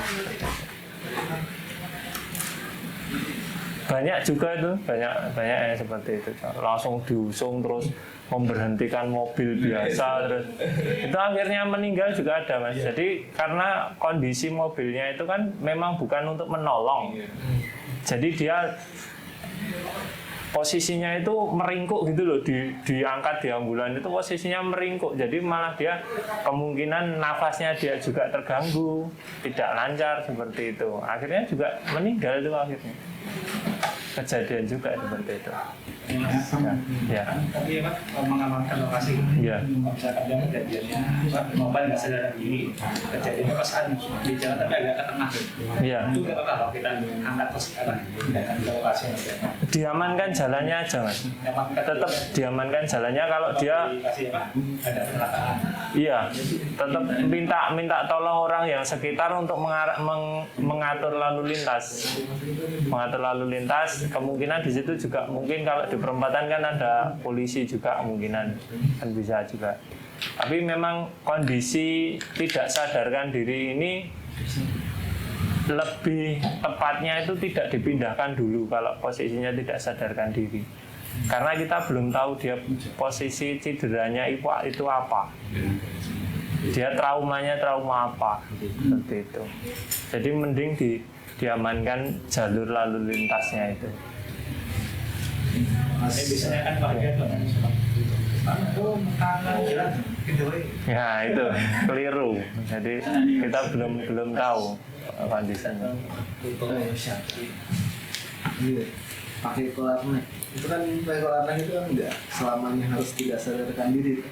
Banyak juga itu, banyak yang seperti itu. Langsung diusung terus memberhentikan mobil biasa terus itu akhirnya meninggal juga ada, Mas. Jadi karena kondisi mobilnya itu kan memang bukan untuk menolong. Jadi dia posisinya itu meringkuk gitu loh, diangkat di ambulan itu posisinya meringkuk. Jadi malah dia kemungkinan nafasnya dia juga terganggu, tidak lancar seperti itu. Akhirnya juga meninggal itu akhirnya. Kejadian juga seperti itu. Ya. Tapi ya Pak, mengamankan lokasi. Ya. Misalkan dia kejadiannya mobil nggak sadar diri, kejadiannya pas di jalan tapi agak ke tengah. Iya. Itu nggak apa-apa kalau kita angkat ke sekarang, pindahkan ke lokasi. Diamankan jalannya aja, Mas. Tetap diamankan jalannya kalau dia. Ada kecelakaan. Iya. Tetap minta tolong orang yang sekitar untuk mengatur lalu lintas. Mengatur lalu lintas. Kemungkinan di situ juga mungkin kalau di perempatan kan ada polisi juga kemungkinan kan bisa juga. Tapi memang kondisi tidak sadarkan diri ini lebih tepatnya itu tidak dipindahkan dulu kalau posisinya tidak sadarkan diri. Karena kita belum tahu dia posisi cederanya itu apa. Dia traumanya trauma apa seperti itu. Jadi mending diamankan jalur lalu lintasnya itu. Biasanya kan warga tuh ya itu keliru. Jadi kita belum tahu kondisinya. Pakai kolarnet itu kan, pakai kolarnet itu kan enggak selamanya harus tidak sadarkan diri.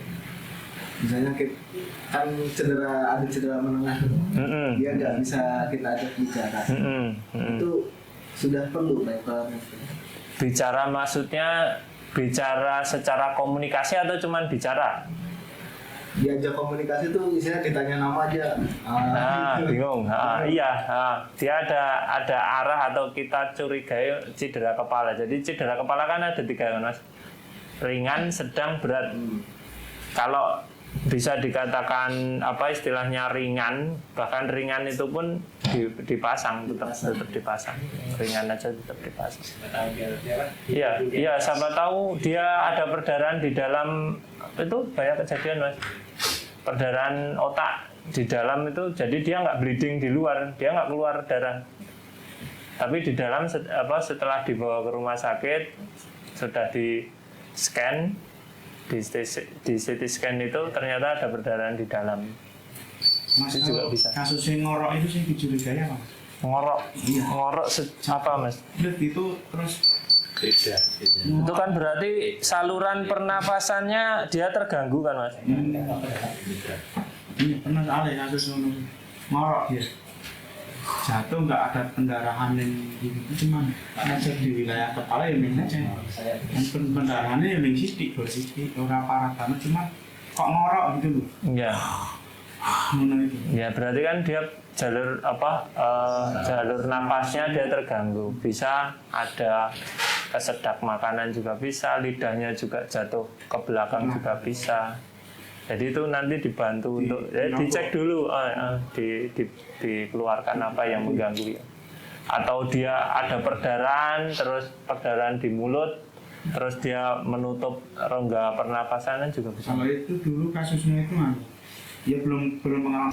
Misalnya kan ada cedera menengah, dia nggak bisa kita ajak bicara. Itu sudah perlu pakai kolarnet. Bicara maksudnya bicara secara komunikasi atau cuman bicara? Diajak komunikasi tuh misalnya ditanya nama aja. Bingung. Iya, dia ada arah atau kita curigai cedera kepala. Jadi cedera kepala kan ada 3 kan, Mas. Ringan, sedang, berat. Kalau bisa dikatakan apa istilahnya ringan, bahkan ringan itu pun dipasang, tetap dipasang. Ringan aja tetap dipasang. Iya, siapa tahu dia ada perdarahan di dalam, itu banyak kejadian, Mas. Perdarahan otak di dalam itu, jadi dia nggak bleeding di luar, dia nggak keluar darah. Tapi di dalam setelah dibawa ke rumah sakit, sudah di scan, di CT scan itu ternyata ada perdarahan di dalam. Mas, itu juga bisa. Kasusnya ngorok itu sih dicurigai apa, Mas? Ngorok apa, Mas? Itu terus Beda. Itu kan berarti saluran pernapasannya dia terganggu kan, Mas? Ini pernah ada kasus ngorok ya. Jatuh nggak ada pendarahan yang gitu, cuman aja di wilayah kepala ya aja. Pendarahannya yang sidik, orang parah banget, cuma kok ngorok gitu loh. Iya. Ya berarti kan dia jalur jalur nafasnya dia terganggu. Bisa ada kesedak makanan juga bisa, lidahnya juga jatuh ke belakang juga bisa. Jadi itu nanti dibantu untuk dicek dulu, dikeluarkan apa yang mengganggu ya. Atau dia ada perdarahan, terus perdarahan di mulut, terus dia menutup rongga pernapasan juga bisa. Kalau itu dulu kasusnya itu ya belum pengalaman.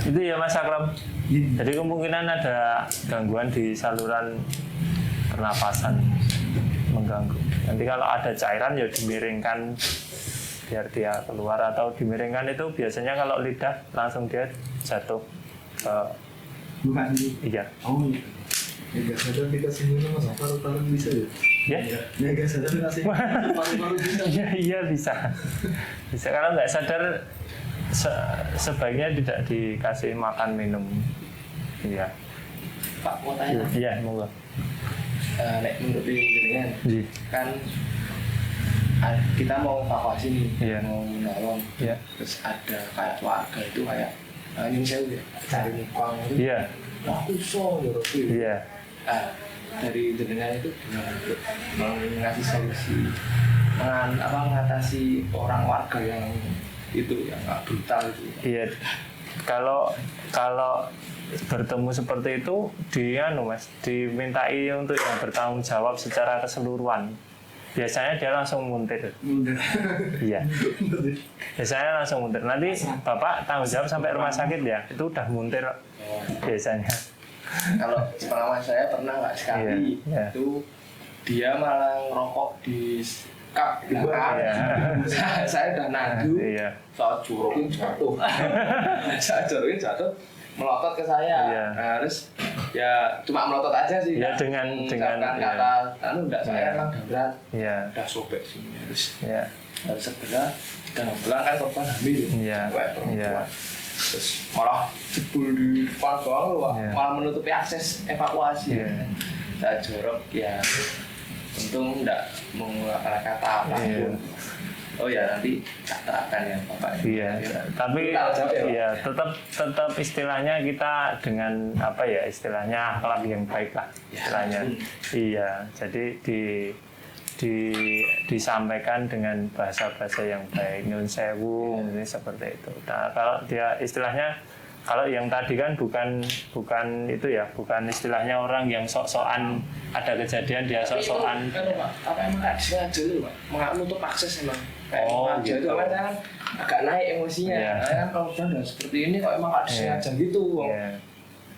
Itu ya Mas Akram. Jadi kemungkinan ada gangguan di saluran pernapasan mengganggu. Nanti kalau ada cairan ya dimiringkan biar dia keluar, atau dimiringkan itu biasanya kalau lidah langsung dia jatuh ke bukan iya. Oh iya. Nggak sadar dikasih minum Mas, paru-paru bisa ya? Ya? Nggak sadar dikasih paru-paru bisa? Iya bisa. Bisa, kalau nggak sadar sebaiknya tidak dikasih makan minum. Iya. Pak mau tanya? Iya, monggo. Nek menurut jenengan kan kita mau evakuasi nih, Iya. mau menolong, Iya. terus ada kayak warga itu kayak ini saya udah cari mukang itu, Iya. aku so Europe. Iya. Dari jenengan itu gimana untuk mengasih solusi, mengatasi orang warga yang itu yang nggak brutal itu? Iya. Kalau bertemu seperti itu Mas, dimintai untuk yang bertanggung jawab secara keseluruhan. Biasanya dia langsung muntir. Iya. Biasanya langsung muntir. Nanti Bapak tanggung jawab sampai rumah sakit ya. Itu udah muntir biasanya. Kalau pengalaman saya pernah nggak sekali, Iya. itu dia malah ngerokok di kap belakang. Iya. Saya udah nadu, Iya. saya jorokin jatuh. Saya jorokin jatuh, melotot ke saya. Iya. Nah, terus ya cuma melotot aja sih. Ya, nggak dengan kata, enggak saya Iya. emang darurat, Iya. udah sobek sini. Terus Iya. harus segera dan bilang kan korban hamil, Iya. cewek perempuan. Iya. Terus malah jebul di depan doang, Iya. malah menutupi akses evakuasi. Iya. Saya jorok ya, untung enggak mengeluarkan kata apapun. Oh ya, nanti katakan ya Bapak. Iya, tapi ya tetap istilahnya kita dengan apa ya, istilahnya akhlak yang baik lah istilahnya. Iya, jadi disampaikan dengan bahasa-bahasa yang baik, nyun sewu ini seperti itu. Nah, kalau dia istilahnya, kalau yang tadi kan bukan itu ya, bukan istilahnya orang yang sok-sokan ada kejadian dia sok-sokan. Apa emang nggak disengaja loh, Pak? Menutup akses emang. Oh, gitu. gitu. Kan agak naik emosinya. Iya. Kan kalau udah seperti ini kok emang nggak disengaja gitu. Iya.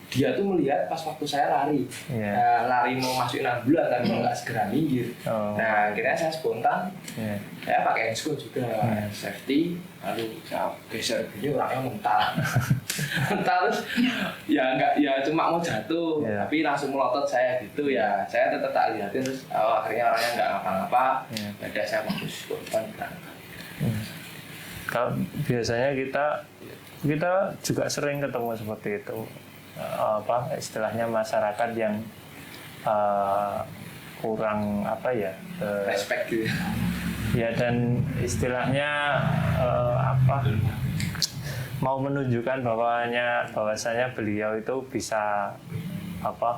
Dia tuh melihat pas waktu saya lari, Iya. lari mau masukin ambulan tapi nggak segera minggir. Oh. Nah akhirnya saya spontan, Iya. saya pakai handscoon juga, safety, lalu saya geser gini orangnya mental, terus ya nggak, ya cuma mau jatuh, Iya. tapi langsung melotot saya gitu ya, saya tetap tak lihatin, terus akhirnya orangnya nggak ngapa-ngapa, Iya. ada saya fokus korban berangkat. Kalau biasanya kita juga sering ketemu seperti itu, apa istilahnya masyarakat yang kurang apa ya, Respect gitu. ya dan istilahnya apa, mau menunjukkan bahwasanya beliau itu bisa apa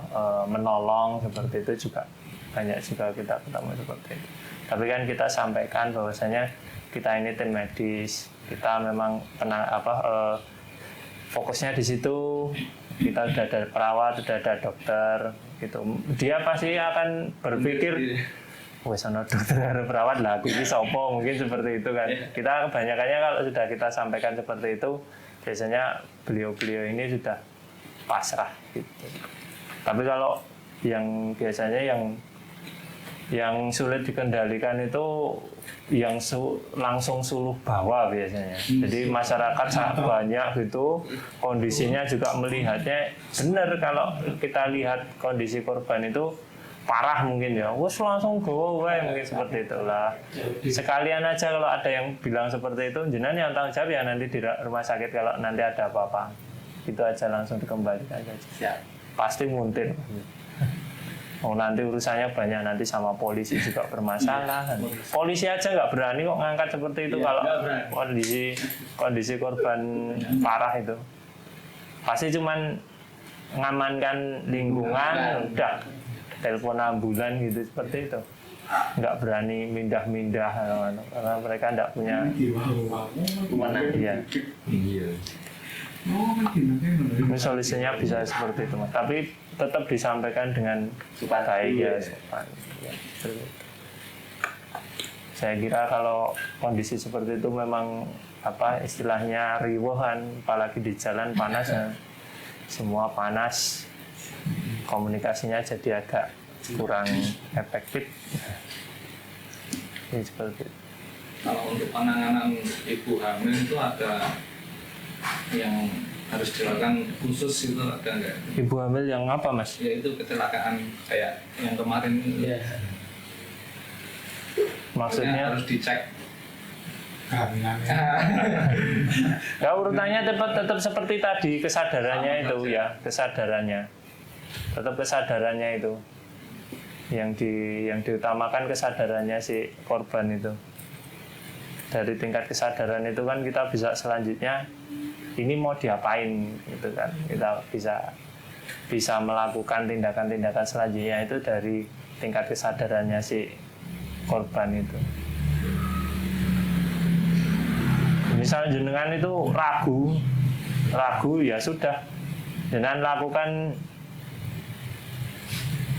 menolong seperti itu, juga banyak juga kita ketemu seperti itu. Tapi kan kita sampaikan bahwasanya kita ini tim medis, kita memang fokusnya di situ, kita udah ada perawat, udah ada dokter gitu. Dia pasti akan berpikir, wes ana dokter ada perawat lah, aku ini sopo, mungkin seperti itu kan. Kita kebanyakannya kalau sudah kita sampaikan seperti itu, biasanya beliau-beliau ini sudah pasrah gitu. Tapi kalau yang biasanya yang sulit dikendalikan itu yang langsung suluh bawa biasanya. Jadi masyarakat sangat banyak gitu, kondisinya juga melihatnya benar. Kalau kita lihat kondisi korban itu parah mungkin ya, wes langsung go away mungkin seperti itulah. Sekalian aja kalau ada yang bilang seperti itu, jenengan yang tanggung jawab ya nanti di rumah sakit kalau nanti ada apa-apa. Itu aja langsung dikembalikan saja. Pasti muntir. Oh nanti urusannya banyak, nanti sama polisi juga bermasalah. Polisi aja nggak berani kok ngangkat seperti itu kalau kondisi korban parah itu. Pasti cuman ngamankan lingkungan, udah telepon ambulan gitu seperti itu. Nggak berani mindah-mindah karena mereka nggak punya mana. Iya. Ini solusinya bisa seperti itu, Mas. Tapi tetap disampaikan dengan baik ya, sopan. Ya, saya kira kalau kondisi seperti itu memang apa istilahnya riwuhan, apalagi di jalan panas ya. Semua panas, komunikasinya jadi agak kurang efektif. Ini seperti itu. Kalau untuk penanganan ibu hamil itu ada yang harus dilakukan khusus itu ada nggak? Ibu hamil yang apa, Mas? Ya itu kecelakaan kayak yang kemarin itu. Ya. Maksudnya harus dicek. Ya urutannya tetap seperti tadi, kesadarannya itu ya, kesadarannya. Tetap kesadarannya itu. Yang diutamakan kesadarannya si korban itu. dari tingkat kesadaran itu kan kita bisa selanjutnya ini mau diapain gitu kan, kita bisa melakukan tindakan-tindakan selanjutnya itu dari tingkat kesadarannya si korban itu. Misal jenengan itu ragu ya sudah, jenengan lakukan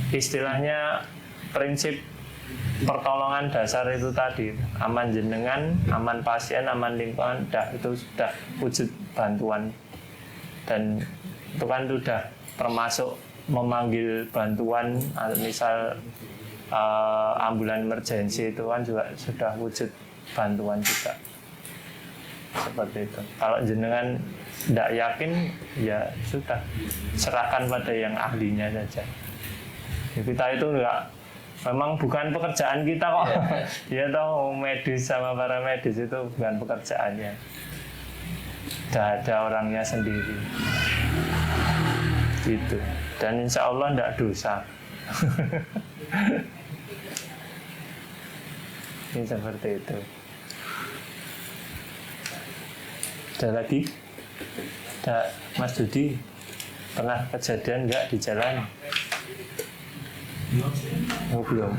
istilahnya prinsip pertolongan dasar itu tadi, aman jenengan, aman pasien, aman lingkungan, itu sudah wujud bantuan. Dan itu kan sudah termasuk memanggil bantuan, misal ambulan emergensi itu kan juga sudah wujud bantuan juga. Seperti itu. Kalau jenengan tidak yakin, ya sudah, serahkan pada yang ahlinya saja. Ya, kita itu memang bukan pekerjaan kita kok. Ya tahu, medis sama paramedis itu bukan pekerjaannya. Sudah ada orangnya sendiri. Gitu. Dan insya Allah tidak dosa. Ini seperti itu. Ada lagi? Ada, Mas Dudi, pernah kejadian nggak di jalan? Oh, belum.